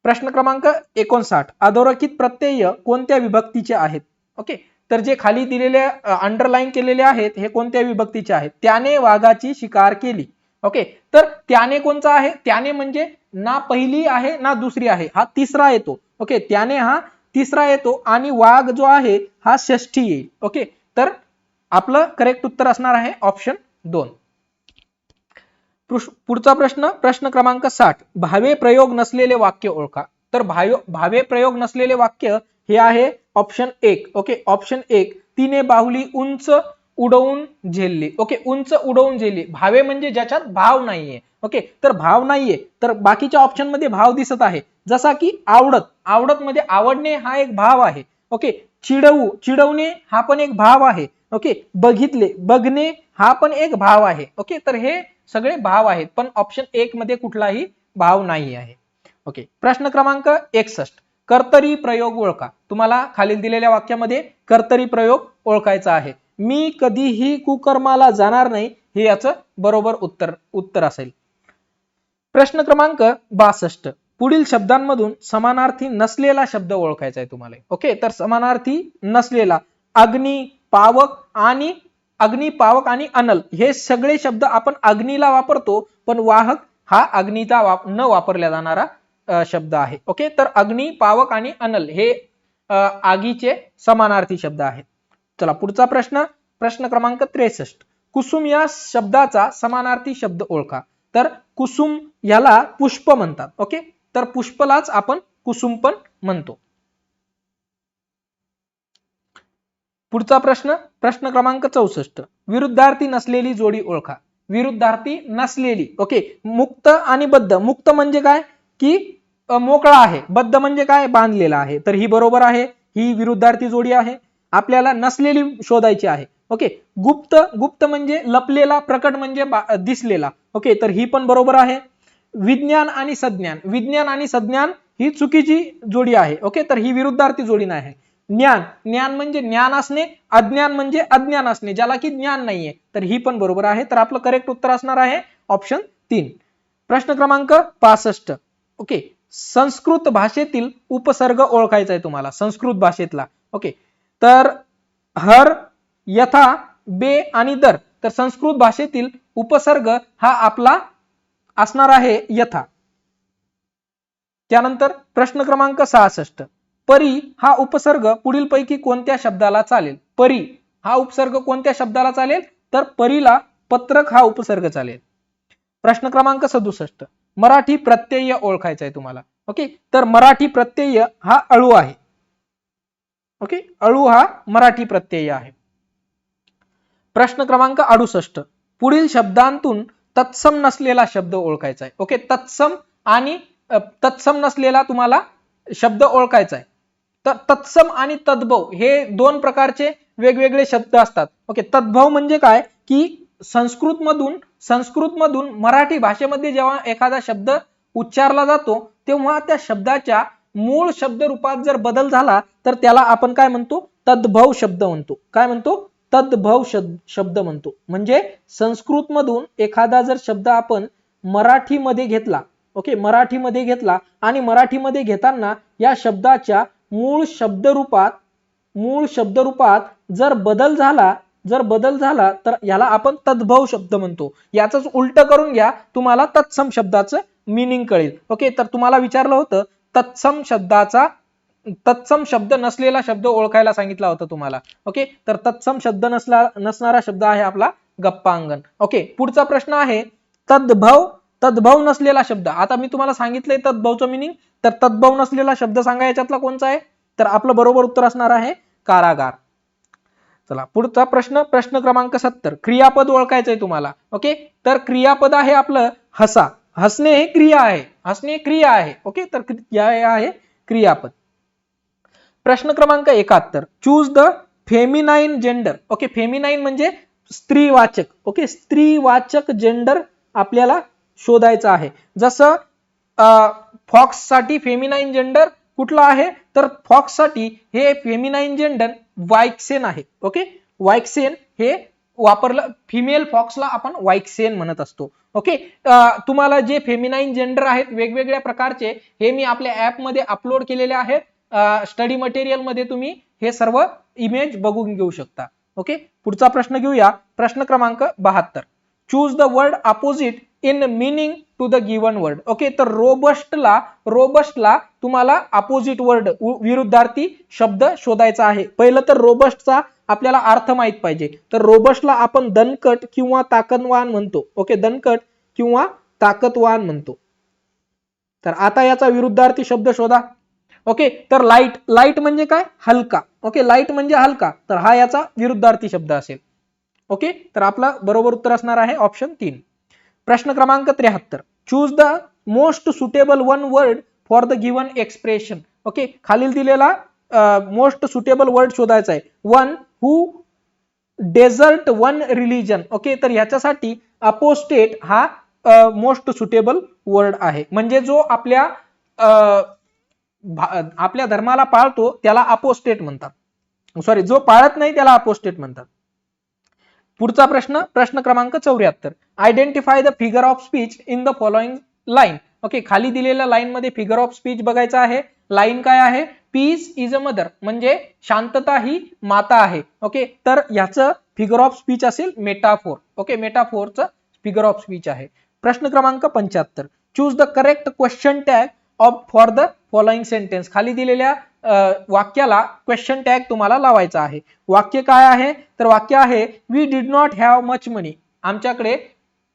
प्रश्न क्रमांक 59, अधोरेखित प्रत्यय कोणत्या विभक्तीचे आहेत? ओके, तर जे खाली दिलेले अंडरलाईन केलेले आहेत हे कोणत्या विभक्तीचे आहेत? त्याने वाघाची शिकार केली. ओके, तर त्याने कोणचा आहे? त्याने म्हणजे ना पहिली आहे ना दुसरी आहे, हा तिसरा येतो. ओके, त्याने हा तिसरा येतो आणि वाघ जो आहे हा षष्ठी येईल. ओके, तर आपलं करेक्ट उत्तर असणार आहे ऑप्शन 2. पुढचा प्रश्न क्रमांक 60, भावे प्रयोग नसलेले वाक्य ओळखा. तर भावे प्रयोग नसलेले वाक्य हे आहे ऑप्शन 1. ओके, ऑप्शन 1, तिने बाहुली उंच उडवून झेलली. ओके, उंच उडवून झेलली. भावे म्हणजे ज्याच्यात भाव नाहीये. ओके, तर भाव नाहीये तर बाकीच्या ऑप्शन मध्ये भाव दिसत आहे, जसा की आवडत मध्ये आवडणे हा एक भाव आहे. ओके, चिडवणे हा पण एक भाव आहे. ओके, बघणे हा पण एक भाव आहे. ओके, तर हे सगळे भाव आहेत पण ऑप्शन 1 मध्ये कुठलाही भाव नाही आहे. ओके, प्रश्न क्रमांक 61, कर्तरी प्रयोग ओळखा. तुम्हाला खालील दिलेल्या वाक्यामध्ये कर्तरी प्रयोग ओळखायचा आहे. मी कधीही कुकर्माला जाणार नाही हे याचं बरोबर उत्तर असेल. प्रश्न क्रमांक 62, पुढील शब्दांमधून समानार्थी नसलेला शब्द ओळखायचा आहे तुम्हाला. ओके, तर समानार्थी नसलेला अग्नी, पावक आणि अनल हे सगळे शब्द आपण अग्नीला वापरतो पण वाहक हा अग्नीचा न वापरला जाणारा शब्द आहे. ओके, तर अग्नी, पावक आणि अनल हे आगीचे समानार्थी शब्द आहेत. चला पुढचा प्रश्न क्रमांक 63, कुसुम या शब्दाचा समानार्थी शब्द ओळखा. तर कुसुम याला पुष्प म्हणतात. ओके, तर पुष्पलाच आपण कुसुम पण म्हणतो. पुढचा प्रश्न क्रमांक 64, विरुद्धार्थी नसलेली जोडी ओळखा. विरुद्धार्थी नसलेली. ओके, मुक्त आणि बद्ध. मुक्त म्हणजे काय की मोकळा आहे, बद्ध म्हणजे काय बांधलेला आहे, तर ही बरोबर आहे, ही विरुद्धार्थी जोडी आहे. आपल्याला नसलेली शोधायची आहे. ओके, गुप्त म्हणजे लपलेला, प्रकट म्हणजे दिसलेला. ओके, तर ही पण बरोबर आहे. विज्ञान आणि सज्ञान ही चुकीची जोडी आहे. ओके, तर ही विरुद्धार्थी जोडी नाही. ज्ञान म्हणजे ज्ञान असणे, अज्ञान म्हणजे अज्ञान असणे, ज्याला की ज्ञान नाहीये, तर ही पण बरोबर आहे. तर आपलं करेक्ट उत्तर असणार आहे ऑप्शन 3. प्रश्न क्रमांक 65, ओके, संस्कृत भाषेतील उपसर्ग ओळखायचा आहे तुम्हाला. संस्कृत भाषेतला. ओके, तर हर, यथा, बे आणि दर. तर संस्कृत भाषेतील उपसर्ग हा आपला असणार आहे यथा. त्यानंतर प्रश्न क्रमांक 66, परी हा उपसर्ग पुढीलपैकी कोणत्या शब्दाला चालेल? परी हा उपसर्ग कोणत्या शब्दाला चालेल? तर परीला पत्रक हा उपसर्ग चालेल. प्रश्न क्रमांक 67, मराठी प्रत्यय ओळखायचा आहे तुम्हाला. ओके, तर मराठी प्रत्यय हा अळू आहे. ओके, अळू हा मराठी प्रत्यय आहे. प्रश्न क्रमांक 68, पुढील शब्दांतून तत्सम नसलेला शब्द ओळखायचा आहे. ओके, तत्सम नसलेला तुम्हाला शब्द ओळखायचा आहे. तर तत्सम आणि तद्भव हे दोन प्रकारचे वेगवेगळे शब्द असतात. ओके, तद्भव म्हणजे काय की संस्कृतमधून मराठी भाषेमध्ये जेव्हा एखादा शब्द उच्चारला जातो तेव्हा त्या शब्दाच्या मूळ शब्द रूपात जर बदल झाला तर त्याला आपण काय म्हणतो? तद्भव शब्द म्हणतो. काय म्हणतो? तद्भव शब्द म्हणतो. म्हणजे संस्कृत मधून एखादा जर शब्द आपण मराठीमध्ये घेतला, ओके, मराठीमध्ये घेतला आणि मराठीमध्ये घेताना या शब्दाच्या मूळ शब्दरूपात जर बदल झाला तर याला आपण तद्भव शब्द म्हणतो. याचंच उलट करून घ्या, तुम्हाला तत्सम शब्दाचं मीनिंग कळेल. ओके, तर तुम्हाला विचारलं होतं तत्सम शब्द नसलेला शब्द ओळखायला सांगितला होता तुम्हाला. ओके, तर तत्सम शब्द नसणारा शब्द आहे आपला गप्पांगण. ओके, पुढचा प्रश्न आहे तद्भव नसलेला शब्द. आता मी तुम्हाला सांगितलंय तद्भवचं मीनिंग, तर तद्भव नसलेला शब्द सांगा याच्यातला कोणता आहे, तर आपलं बरोबर उत्तर असणार आहे कारागार. चला पुढचा प्रश्न क्रमांक 70. क्रियापद ओळखायचंय तुम्हाला. ओके, तर क्रियापद आहे आपलं हसा. हसणे हे क्रिया आहे. ओके, तर आहे क्रियापद. प्रश्न क्रमांक 71. Choose the feminine gender. Okay, feminine म्हणजे स्त्रीवाचक. ओके, स्त्रीवाचक जेंडर आपल्याला शोधायचं आहे. जसं फॉक्स साठी फेमिनाइन जेंडर कुठला आहे, तर फॉक्स साठी हे फेमिनाइन जेंडर वायक्सेन आहे. ओके, वायक्सेन हे वापरलं, फिमेल फॉक्सला आपण वायक्सेन म्हणत असतो. ओके, तुम्हाला जे फेमिनाइन जेंडर आहेत वेगवेगळ्या प्रकारचे, हे मी आपल्या ऍप मध्ये अपलोड केलेले आहेत. स्टडी मटेरियल मध्ये तुम्ही हे सर्व इमेज बघून घेऊ शकता. ओके, पुढचा प्रश्न घेऊया. प्रश्न क्रमांक 72. Choose the word opposite in meaning to the given word. Okay, तर रोबस्टला तुम्हाला अपोजिट वर्ड, विरुद्धार्थी शब्द शोधायचा आहे. पहिलं तर रोबस्टचा आपल्याला अर्थ माहित पाहिजे. तर रोबस्टला आपण दणकट किंवा ताकदवान म्हणतो. ओके, दणकट किंवा ताकदवान म्हणतो. तर आता याचा विरुद्धार्थी शब्द शोधा. ओके, तर लाईट म्हणजे काय, हलका. ओके, लाईट म्हणजे हलका, तर हा याचा विरुद्धार्थी शब्द असेल. ओके, तर आपला बरोबर उत्तर असणार आहे ऑप्शन 3. प्रश्न क्रमांक 73. Choose the most suitable one word for the given expression. Okay, खालील दिलेला मोस्ट सुटेबल वर्ड शोधायचा आहे. One who desert one religion. Okay, तर याच्यासाठी अपोस्टेट हा मोस्ट सुटेबल वर्ड आहे. म्हणजे जो आपल्या धर्माला पाळतो त्याला अपोस्टेट म्हणतात. सॉरी, जो पाळत नाही त्याला अपोस्टेट म्हणतात. पुढचा प्रश्न क्रमांक 74. Identify the figure of speech in the following line. Okay, खाली दिलेल्या लाईन मध्ये फिगर ऑफ स्पीच बघायचा आहे. लाईन काय आहे, पीस इज अ मदर, म्हणजे शांतता ही माता आहे. ओके, तर याचं फिगर ऑफ स्पीच असेल मेटाफोर. ओके, मेटाफोरचं फिगर ऑफ स्पीच आहे. प्रश्न क्रमांक 75. Choose the correct question tag for the following sentence. खाली दिलेल्या वाक्याला क्वेश्चन टॅग तुम्हाला लावायचा आहे. वाक्य काय आहे, तर वाक्य आहे we did not have much money. आमच्याकडे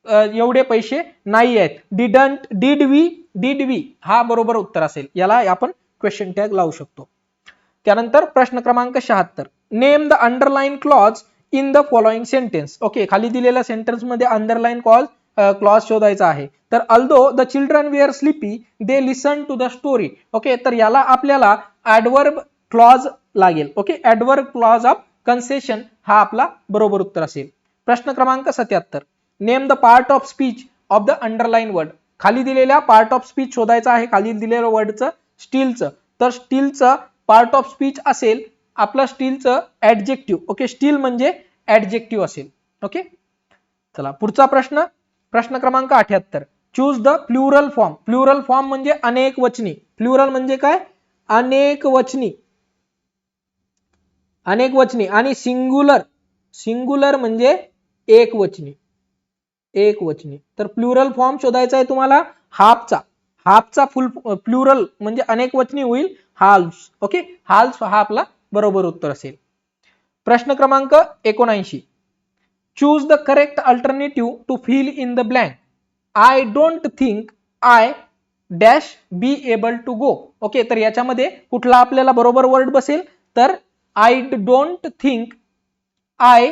एवढे पैसे नाही आहेत. डिड वी हा बरोबर उत्तर असेल. याला आपण क्वेश्चन टॅग लावू शकतो. त्यानंतर प्रश्न क्रमांक 76. Name the underline clause in the following sentence. Okay, खाली दिलेल्या सेंटेन्स मध्ये अंडरलाइन क्लॉज शोधायचा आहे. तर although the children were sleepy they listen to the story. Okay, तर याला आपल्याला ऍडवर्ब क्लॉज लागेल. Okay, adverb clause of concession हा आपला बरोबर उत्तर असेल. प्रश्न क्रमांक 77. Name the part of speech of the underline word. खाली दिलेल्या पार्ट ऑफ स्पीच शोधायचा आहे. खाली दिलेल्या वर्डचं स्टीलचं, तर स्टीलचं पार्ट ऑफ स्पीच असेल आपलं स्टीलचं ऍडजेक्टिव्ह. ओके, स्टील म्हणजे ऍडजेक्टिव्ह असेल. ओके, चला पुढचा प्रश्न क्रमांक 78. Choose the plural form. Plural form म्हणजे अनेक वचनी. प्लुरल म्हणजे काय, अनेक वचनी आणि सिंगुलर म्हणजे एक वचनी. तर प्लुरल फॉर्म शोधायचा आहे तुम्हाला हाफचा फुल प्लुरल म्हणजे अनेक वचनी होईल हाल्फ्स. ओके, हाल्फ्स हा आपला बरोबर उत्तर असेल. प्रश्न क्रमांक 79. Choose the correct alternative to fill in the blank. I don't think I dash be able to go. Okay, तर याच्यामध्ये कुठला आपल्याला बरोबर वर्ड बसेल, तर आय डोंट थिंक आय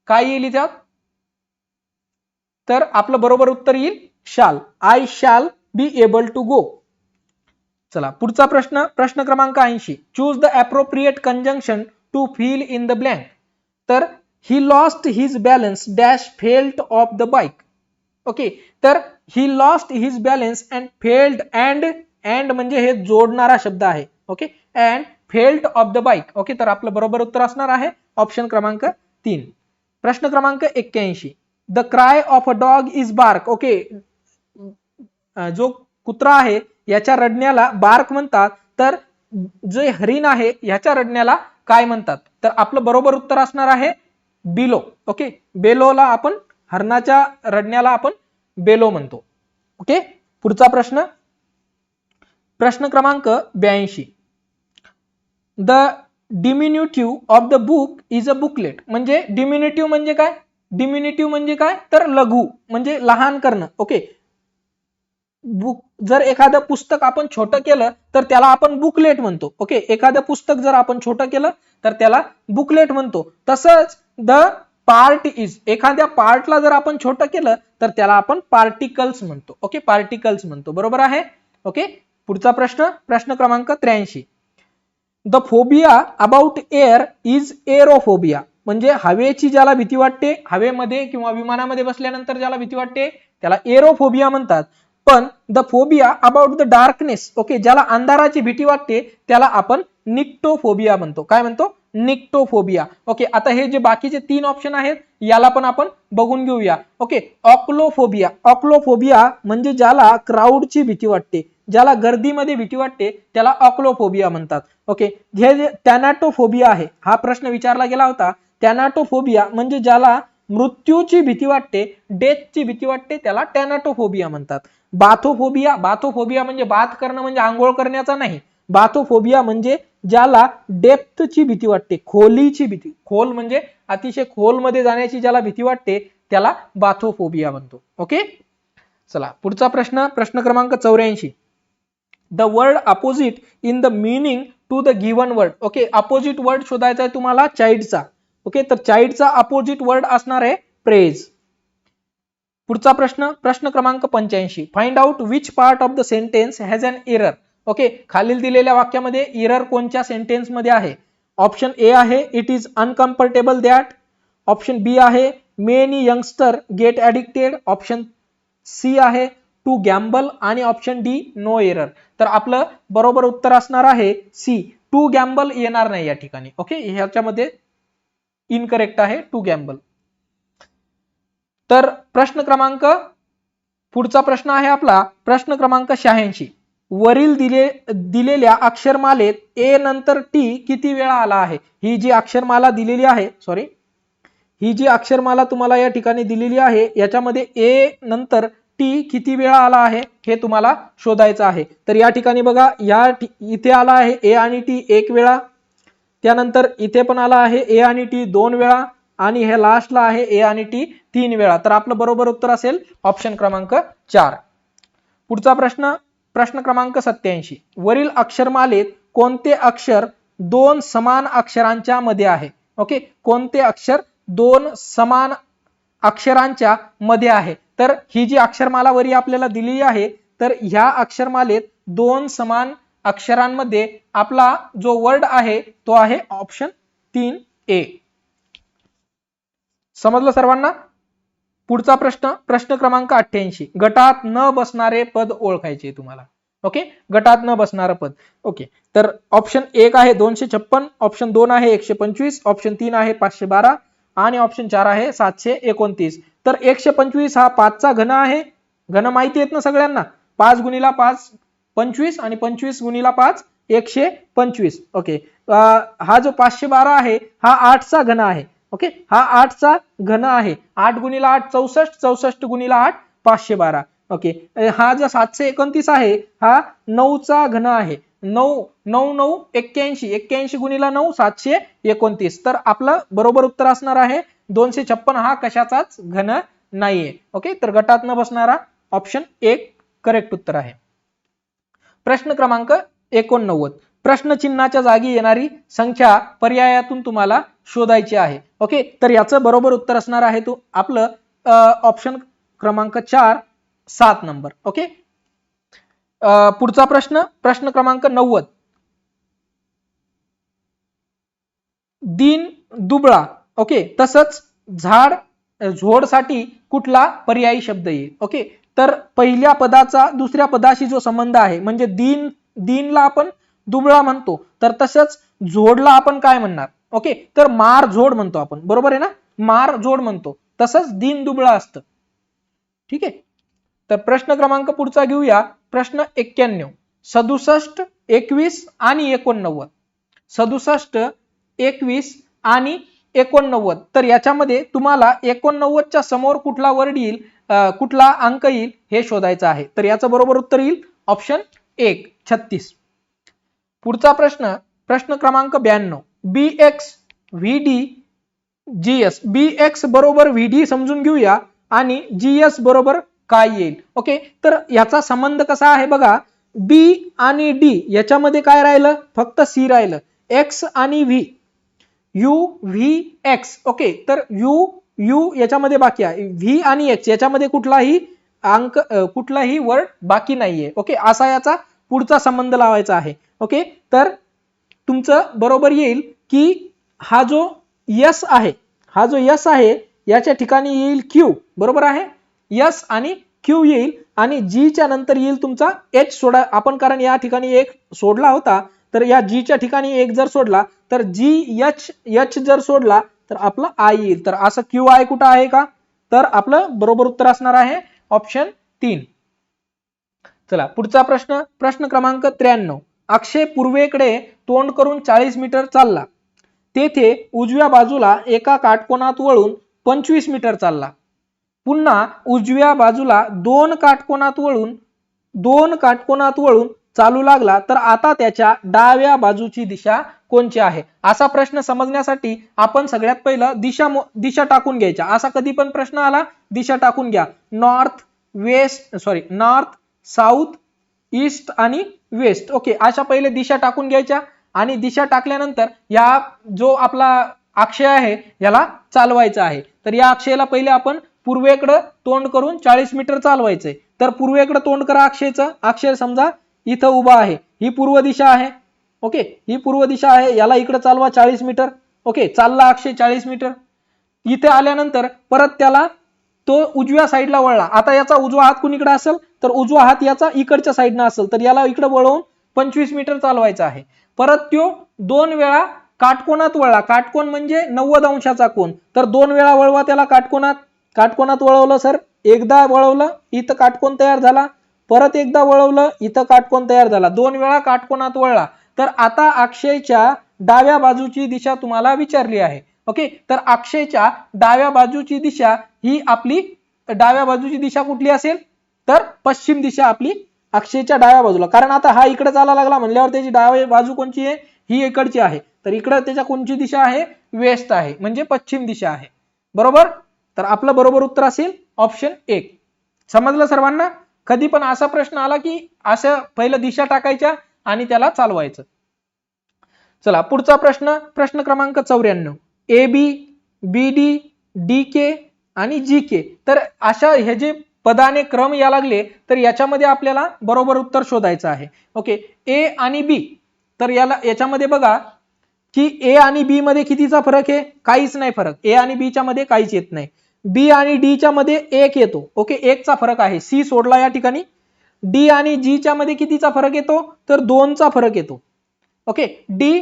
काय येईल इथं, तर आपलं बरोबर उत्तर येईल शाल. I shall be able to गो. चला पुढचा प्रश्न क्रमांक 80. Choose the appropriate conjunction to fill in the blank. तर he lost his balance dash felt off the bike. Okay, तर he lost his balance and felled. And म्हणजे हे जोडणारा शब्द आहे. Okay, and felt off the bike. Okay, तर आपलं बरोबर उत्तर असणार आहे ऑप्शन क्रमांक 3. प्रश्न क्रमांक 81. The cry of a dog is bark. Okay, जो कुत्रा आहे याच्या रडण्याला बार्क म्हणतात, तर जे हरिण आहे याच्या रडण्याला काय म्हणतात? तर आपलं बरोबर उत्तर असणार आहे बिलो. ओके, बेलोला आपण, हरणाच्या रडण्याला आपण बेलो म्हणतो. ओके, पुढचा प्रश्न, प्रश्न क्रमांक 82. The diminutive of the book is a booklet. म्हणजे डिमिन्युटिव्ह म्हणजे काय? डिमिन्युटिव्ह म्हणजे काय? तर लघु म्हणजे लहान करणं. ओके, बुक, जर एखादं पुस्तक आपण छोटं केलं तर त्याला आपण बुकलेट म्हणतो. ओके, एखादं पुस्तक जर आपण छोटं केलं तर त्याला बुकलेट म्हणतो. तसंच द पार्ट इज, एखाद्या पार्टला जर आपण छोटं केलं तर त्याला आपण पार्टिकल्स म्हणतो. ओके, पार्टिकल्स म्हणतो. बरोबर आहे. ओके, पुढचा प्रश्न, प्रश्न क्रमांक 83. The phobia about air is aerophobia. म्हणजे हवेची ज्याला भीती वाटते, हवेमध्ये किंवा विमानामध्ये बसल्यानंतर ज्याला भीती वाटते त्याला एरोफोबिया म्हणतात. पण the phobia about the darkness, okay, ज्याला अंधाराची भीती वाटते त्याला आपण निक्टोफोबिया म्हणतो. काय म्हणतो? निक्टोफोबिया. ओके, आता हे जे बाकीचे 3 ऑप्शन आहेत याला पण आपण बघून घेऊया. ओके, ऑक्लोफोबिया. ऑक्लोफोबिया म्हणजे ज्याला क्राऊडची भीती वाटते, ज्याला गर्दीमध्ये भीती वाटते त्याला ऑक्लोफोबिया म्हणतात. ओके, जे टॅनाटोफोबिया आहे, हा प्रश्न विचारला गेला होता. टॅनाटोफोबिया म्हणजे ज्याला मृत्यूची भीती वाटते, डेथची भीती वाटते, त्याला टॅनाटोफोबिया म्हणतात. बाथोफोबिया, बाथोफोबिया म्हणजे बाथ करणं म्हणजे आंघोळ करण्याचा नाही. बाथोफोबिया म्हणजे ज्याला डेप्थची भीती वाटते, खोलीची भीती, खोल म्हणजे अतिशय खोलमध्ये जाण्याची ज्याला भीती वाटते त्याला बाथोफोबिया म्हणतो. ओके, चला पुढचा प्रश्न, प्रश्न क्रमांक 84. The word opposite in the meaning to the given word. Okay, opposite word शोधायचा आहे तुम्हाला चाइल्डचा. ओके, तर चाइल्डचा अपोजिट वर्ड असणार आहे प्रेज. पुढचा प्रश्न, प्रश्न क्रमांक 85. Find out which part of the sentence has an error. Okay, खालील दिलेल्या वाक्यामध्ये एरर कोणत्या सेंटेन्स मध्ये आहे? ऑप्शन ए आहे it is uncomfortable that. Option B आहे many youngster get addicted. Option C आहे टू गॅम्बल आणि ऑप्शन डी नो एरर. तर आपलं बरोबर उत्तर असणार आहे सी, टू गॅम्बल येणार नाही या ठिकाणी. ओके, ह्याच्यामध्ये इनकरेक्ट आहे टू गॅम्बल. तर प्रश्न क्रमांक, पुढचा प्रश्न आहे आपला प्रश्न क्रमांक 86. वरील दिलेल्या अक्षरमालेत ए नंतर टी किती वेळा आला आहे? ही जी अक्षरमाला दिलेली आहे, सॉरी, ही जी अक्षरमाला तुम्हाला या ठिकाणी दिलेली आहे याच्यामध्ये ए नंतर टी किती वेळा आला आहे हे तुम्हाला शोधायचं आहे. तर या ठिकाणी बघा, इथे आला आहे ए आणि टी 1 वेळा, त्यानंतर इथे पण आला आहे ए आणि टी 2 वेळा, आणि हे लास्टला आहे ए आणि टी 3 वेळा. तर आपलं बरोबर उत्तर असेल ऑप्शन क्रमांक 4. पुढचा प्रश्न, प्रश्न क्रमांक 87. वरील अक्षरमालेत कोणते अक्षर 2 समान अक्षरांच्या मध्ये आहे? ओके, कोणते अक्षर 2 समान अक्षरांच्या मध्ये आहे? तर ही जी अक्षरमाला वरी आपल्याला दिलेली आहे, तर ह्या अक्षरमालेत 2 समान अक्षरांमध्ये आपला जो वर्ड आहे तो आहे ऑप्शन 3A. समजलं सर्वांना? पुढचा प्रश्न, प्रश्न क्रमांक 88. गटात न बसणारे पद ओळखायचे तुम्हाला. ओके, गटात न बसणारं पद. ओके, तर ऑप्शन 1 आहे 256, ऑप्शन 2 आहे 125, ऑप्शन 3 आहे 512 आणि ऑप्शन 4 आहे 729. तर 125 हा 5चा घन आहे. घन माहिती आहेत ना सगळ्यांना? 5 गुणिला 5 25 आणि 25 गुणिला 5 125. ओके, हा जो 512 आहे हा 8चा घन आहे. ओके, हा 8चा घन आहे. 8 गुणिला 8 64, 64 गुणिला 8 512. ओके, हा जो 729 आहे हा 9चा घन आहे. 9 9 9 81, 81 गुणिला 9 729. तर आपलं बरोबर उत्तर असणार आहे 256 हा कशाचाच घन नाहीये. ओके, तर गटात न बसणारा ऑप्शन 1 करेक्ट उत्तर आहे. प्रश्न क्रमांक 89. प्रश्न चिन्हाच्या जागी येणारी संख्या पर्यायातून तुम्हाला शोधायची आहे. ओके, तर याचं बरोबर उत्तर असणार आहे तो आपलं ऑप्शन क्रमांक 4 7 नंबर. ओके, पुढचा प्रश्न, प्रश्न क्रमांक 90. दिन दुबळा. ओके, तसंच झाड झोडसाठी कुठला पर्यायी शब्द येईल? ओके, तर पहिल्या पदाचा दुसऱ्या पदाशी जो संबंध आहे म्हणजे दिन, दिनला आपण दुबळा म्हणतो, तर तसंच जोडला आपण काय म्हणणार? ओके, तर मार जोड म्हणतो आपण, बरोबर आहे ना, मार जोड म्हणतो. तसंच दीन दुबळा असतं. ठीक आहे, तर प्रश्न क्रमांक पुढचा घेऊया. प्रश्न 91. 67, 21 आणि 89. 67, 21 आणि 89. तर याच्यामध्ये तुम्हाला 89च्या समोर कुठला वर्ड येईल, कुठला अंक येईल हे शोधायचं आहे. तर याचं बरोबर उत्तर येईल ऑप्शन 1, 36. पुढचा प्रश्न, प्रश्न क्रमांक 92. BX VD GS. BX बरोबर VD समजून घेऊया आणि GS बरोबर काय येईल. ओके, तर याचा संबंध कसा आहे बघा. B आणि D याच्यामध्ये काय राहिलं, फक्त C राहिलं. X आणि V, U V X. Okay, तर U याच्यामध्ये बाकी आहे, V आणि X याच्यामध्ये कुठलाही अंक, कुठलाही वर्ड बाकी नाहीये. ओके, असा याचा पुढचा संबंध लावायचा आहे. ओके, तर तुमचं बरोबर येईल की हा जो S आहे, हा जो S आहे याच्या ठिकाणी येईल Q, बरोबर आहे. S आणि Q येईल आणि G च्या नंतर येईल तुमचा H. सोडा आपण, कारण या ठिकाणी एक सोडला होता, तर या G च्या ठिकाणी एक जर सोडला तर H जर सोडला तर आपला I येईल. तर असं QI कुठं आहे का, तर आपलं बरोबर उत्तर असणार आहे ऑप्शन 3. चला पुढचा प्रश्न, प्रश्न क्रमांक 93. अक्षय पूर्वेकडे तोंड करून 40 मीटर चालला. तेथे उजव्या बाजूला एका काटकोनात वळून 25 मीटर चालला. पुन्हा उजव्या बाजूला दोन काटकोनात वळून चालू लागला, तर आता त्याच्या डाव्या बाजूची दिशा कोणची आहे? असा प्रश्न समजण्यासाठी आपण सगळ्यात पहिलं दिशा टाकून घ्यायच्या. असा कधी पण प्रश्न आला, दिशा टाकून घ्या. नॉर्थ, साऊथ, ईस्ट आणि वेस्ट. ओके, अशा पहिले दिशा टाकून घ्यायच्या आणि दिशा टाकल्यानंतर या जो आपला अक्षय आहे याला चालवायचा आहे. तर या अक्षयाला पहिले आपण पूर्वेकडे तोंड करून 40 मीटर चालवायचंय. तर पूर्वेकडे तोंड करा अक्षयचं. अक्षय समजा इथं उभा आहे, ही पूर्व दिशा आहे. ओके, ही पूर्व दिशा आहे, याला इकडे चालवा 40 मीटर. ओके, चालला अक्षय 40 मीटर. इथे आल्यानंतर परत त्याला तो उजव्या साईडला वळला. आता याचा उजवा हात कुणीकडे असेल, तर उजवा हात याचा इकडच्या साईडनं असेल, तर याला इकडे वळवून 25 मीटर चालवायचा आहे. परत तो 2 वेळा काटकोनात वळला. काटकोन म्हणजे 90 अंशाचा कोन, तर 2 वेळा वळवा त्याला काटकोनात वळवलं सर, एकदा वळवलं इथं काटकोन तयार झाला, परत एकदा वळवलं इथं काटकोन तयार झाला, 2 वेळा काटकोनात वळला. तर आता अक्षयच्या डाव्या बाजूची दिशा तुम्हाला विचारली आहे. ओके, तर अक्षयच्या डाव्या बाजूची दिशा ही आपली, डाव्या बाजूची दिशा कुठली असेल, तर पश्चिम दिशा आपली अक्षयच्या डाव्या बाजूला. कारण आता हा इकडे चालायला लागला म्हणल्यावर त्याची डावी बाजू कोणची आहे, ही इकडची आहे. तर इकडे त्याच्या कोणची दिशा आहे, वेस्ट आहे, म्हणजे पश्चिम दिशा आहे. बरोबर, तर आपलं बरोबर उत्तर असेल ऑप्शन 1. समजलं सर्वांना? कधी पण असा प्रश्न आला की असं पहिलं दिशा टाकायच्या आणि त्याला चालवायचं. चला पुढचा प्रश्न, प्रश्न क्रमांक 94. AB, BD, DK आणि GK. तर अशा हे जे पदाने क्रम या लागले, तर याच्यामध्ये आपल्याला बरोबर उत्तर शोधायचं आहे. ओके, A आणि B. तर याच्यामध्ये बघा की A आणि B मध्ये कितीचा फरक आहे, काहीच नाही फरक. A आणि B च्या मध्ये काहीच येत नाही. B आणि D च्या मध्ये 1 येतो. ओके, 1 चा फरक आहे, C सोडला या ठिकाणी. D आणि G च्या मध्ये कितीचा फरक येतो, तर 2 चा फरक येतो. Okay, D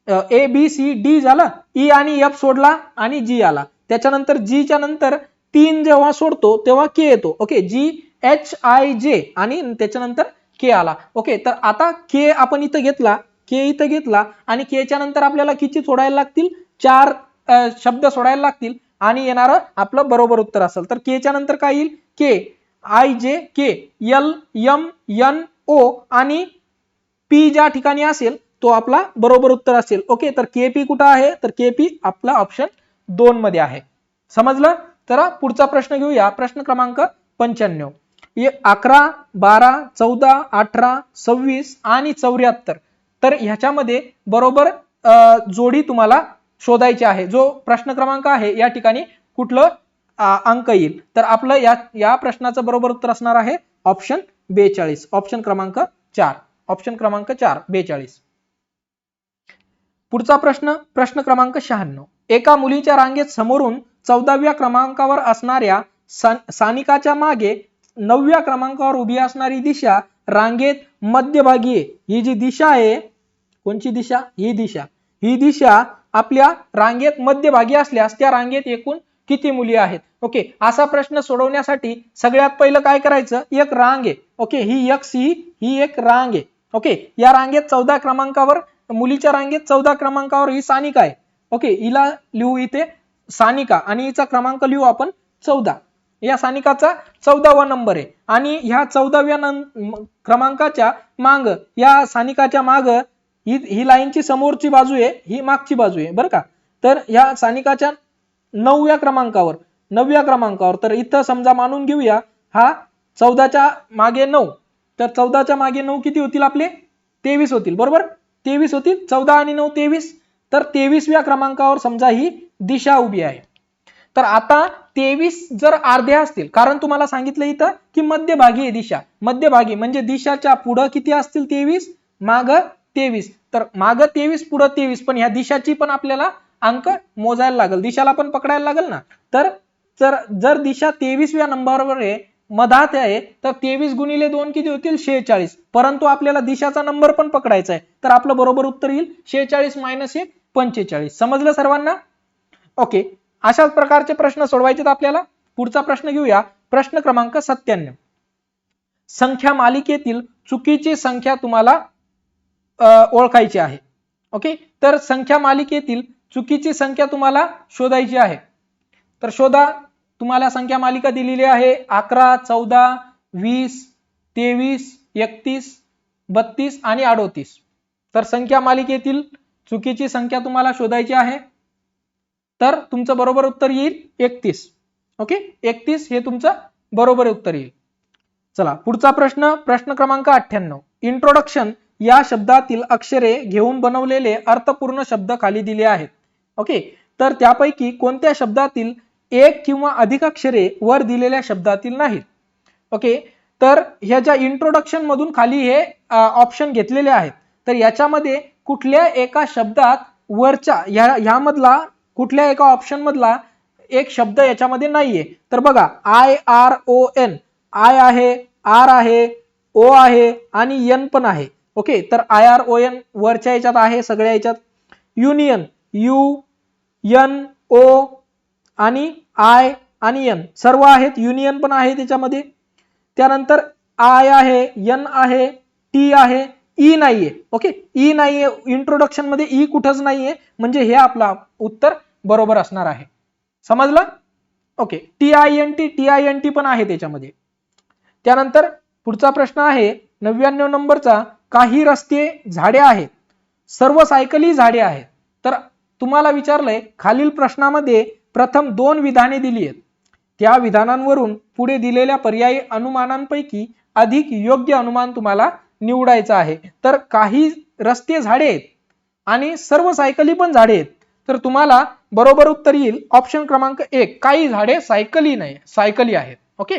A B C D झालं, E आणि F सोडला आणि G आला. त्याच्यानंतर G च्या नंतर 3 जेव्हा सोडतो तेव्हा K येतो. Okay, G H I J आणि त्याच्यानंतर K आला. ओके, तर आता K आपण इथं घेतला, आणि K च्या नंतर आपल्याला किती सोडायला लागतील, 4 शब्द सोडायला लागतील आणि येणारं आपलं बरोबर उत्तर असेल. तर K च्या नंतर काय येईल, K I J K L M N O आणि P ज्या ठिकाणी असेल तो आपला बरोबर उत्तर असेल. ओके, तर KP कुठं आहे, तर KP आपला ऑप्शन 2 मध्ये आहे. समजलं? तर पुढचा प्रश्न घेऊया, प्रश्न क्रमांक 95. 11, 12, 14, 18, 26 आणि 74. तर ह्याच्यामध्ये बरोबर जोडी तुम्हाला शोधायची आहे. जो प्रश्न क्रमांक आहे या ठिकाणी कुठलं अंक येईल, तर आपलं या प्रश्नाचं बरोबर उत्तर असणार आहे ऑप्शन 42, ऑप्शन क्रमांक 4, 42. पुढचा प्रश्न, प्रश्न क्रमांक 96. एका मुलीच्या रांगेत समोरून 14व्या क्रमांकावर असणाऱ्या सानिकाच्या मागे 9व्या क्रमांकावर उभी असणारी दिशा रांगेत मध्यभागी आहे. ही जी दिशा आहे, कोणची दिशा, ही दिशा आपल्या रांगेत मध्यभागी असल्यास त्या रांगेत एकूण किती मुली आहेत. ओके, असा प्रश्न सोडवण्यासाठी सगळ्यात पहिलं काय करायचं, एक रांग आहे. ओके, ही एक्स ही एक रांग आहे. ओके, या रांगेत 14 क्रमांकावर, मुलीच्या रांगेत 14 क्रमांकावर ही सानिका आहे. ओके, हिला लिहू इथे सानिका आणि हिचा क्रमांक लिहू आपण 14. या सानिकाचा 14वा नंबर आहे आणि ह्या 14व्या क्रमांकाच्या माग, या सानिकाच्या माग ही लाईनची समोरची बाजू आहे, ही मागची बाजू आहे बरं का. तर ह्या सानिकाच्या 9व्या क्रमांकावर, तर इथं समजा मानून घेऊया हा 14च्या मागे 9, तर 14च्या मागे 9 किती होतील आपले, 23 होतील बरोबर. 23 होतील, 14 आणि 9 23. तर 23व्या क्रमांकावर समजा ही दिशा उभी आहे. तर आता 23 जर अर्ध्या असतील, कारण तुम्हाला सांगितलं इथं की मध्यभागी आहे दिशा, मध्यभागी म्हणजे दिशाच्या पुढं किती असतील 23, माग 23. तर माग 23 पुढं 23, पण ह्या दिशाची पण आपल्याला अंक मोजायला लागेल, दिशाला पण पकडायला लागेल ना. तर जर दिशा 23व्या नंबरवर आहे, मधात आहे, तर 23 गुणिले 2 किती होतील 46. परंतु आपल्याला दिशाचा नंबर पण पकडायचा आहे, तर आपलं बरोबर उत्तर येईल 46 - 1 45. समजलं सर्वांना. ओके, अशाच प्रकारचे प्रश्न सोडवायचे आपल्याला. पुढचा प्रश्न घेऊया, प्रश्न क्रमांक 97. संख्या मालिकेतील चुकीची संख्या तुम्हाला ओळखायची आहे. ओके, तर संख्या मालिकेतील चुकीची संख्या तुम्हाला शोधायची आहे. तर शोधा. तुम्हाला संख्या मालिका दिलेली आहे 11, 14, 20, 23, 31, 32 आणि 38. तर संख्या मालिकेतील चुकीची संख्या तुम्हाला शोधायची आहे. तर तुमचं बरोबर उत्तर येईल 31. ओके, 31 हे तुमचं बरोबर उत्तर येईल. चला पुढचा प्रश्न, प्रश्न क्रमांक 98. इंट्रोडक्शन या शब्दातील अक्षरे घेऊन बनवलेले अर्थपूर्ण शब्द खाली दिले आहेत. ओके, तर त्यापैकी कोणत्या शब्दातील एक किंवा अधिक अक्षरे वर दिलेल्या शब्दातील नाहीत. ओके, तर ह्याच्या इंट्रोडक्शन मधून खाली हे ऑप्शन घेतलेले आहेत. तर याच्यामध्ये कुठल्या एका शब्दात वरच्या ह्यामधला कुठल्या एका ऑप्शन मधला एक शब्द याच्यामध्ये नाहीये. तर बघा IRON, आय आहे, आर आहे, ओ आहे आणि एन पण आहे. ओके, तर IRON वरच्या याच्यात आहे सगळ्या याच्यात. युनियन, UNO आणि आय आणि एन सर्व आहेत, युनियन पण आहे त्याच्यामध्ये. त्यानंतर आय आहे, एन आहे, टी आहे, ई नाहीये. ओके, ई नाहीये इंट्रोडक्शन मध्ये, ई कुठंच नाहीये, म्हणजे हे आपला उत्तर बरोबर असणार आहे. समजलं. ओके, TINT पण आहे त्याच्यामध्ये. त्यानंतर पुढचा प्रश्न आहे 99 नंबरचा, काही रस्ते झाडे आहेत, सर्व सायकली झाडे आहेत. तर तुम्हाला विचारलंय खालील प्रश्नामध्ये प्रथम 2 विधाने दिली आहेत, त्या विधानांवरून पुढे दिलेल्या पर्यायी अनुमानांपैकी अधिक योग्य अनुमान तुम्हाला निवडायचं आहे. तर काही रस्ते झाडे आहेत आणि सर्व सायकली पण झाडे आहेत, तर तुम्हाला बरोबर उत्तर येईल ऑप्शन क्रमांक 1, काही झाडे सायकली नाही, सायकली आहेत. ओके,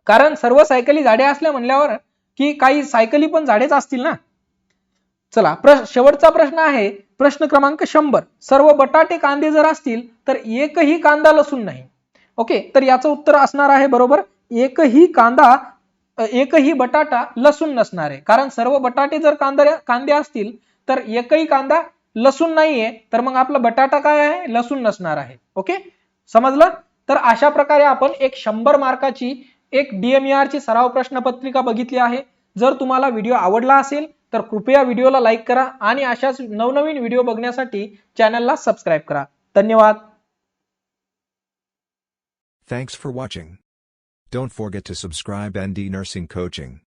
कारण सर्व सायकली झाडे असल्या म्हणल्यावर की काही सायकली पण झाडेच असतील ना. चला शेवटचा प्रश्न आहे प्रश्न क्रमांक 100. सर्व बटाटे कांदे जर असतील तर एकही कांदा लसूण नाही. ओके, तर याचं उत्तर असणार आहे बरोबर एकही बटाटा लसूण नसणार आहे, कारण सर्व बटाटे जर कांदे असतील तर एकही कांदा लसूण नाहीये, तर मग आपला बटाटा काय आहे, लसूण नसणार आहे. ओके, समजलं. तर अशा प्रकारे आपण एक 100 मार्काची एक DMER ची सराव प्रश्नपत्रिका बघितली आहे. जर तुम्हाला व्हिडिओ आवडला असेल तर कृपया व्हिडिओला लाईक करा आणि अशाच नवनवीन व्हिडिओ बघण्यासाठी चॅनलला सबस्क्राइब करा. धन्यवाद. Thanks for watching. Don't forget to subscribe ND Nursing Coaching.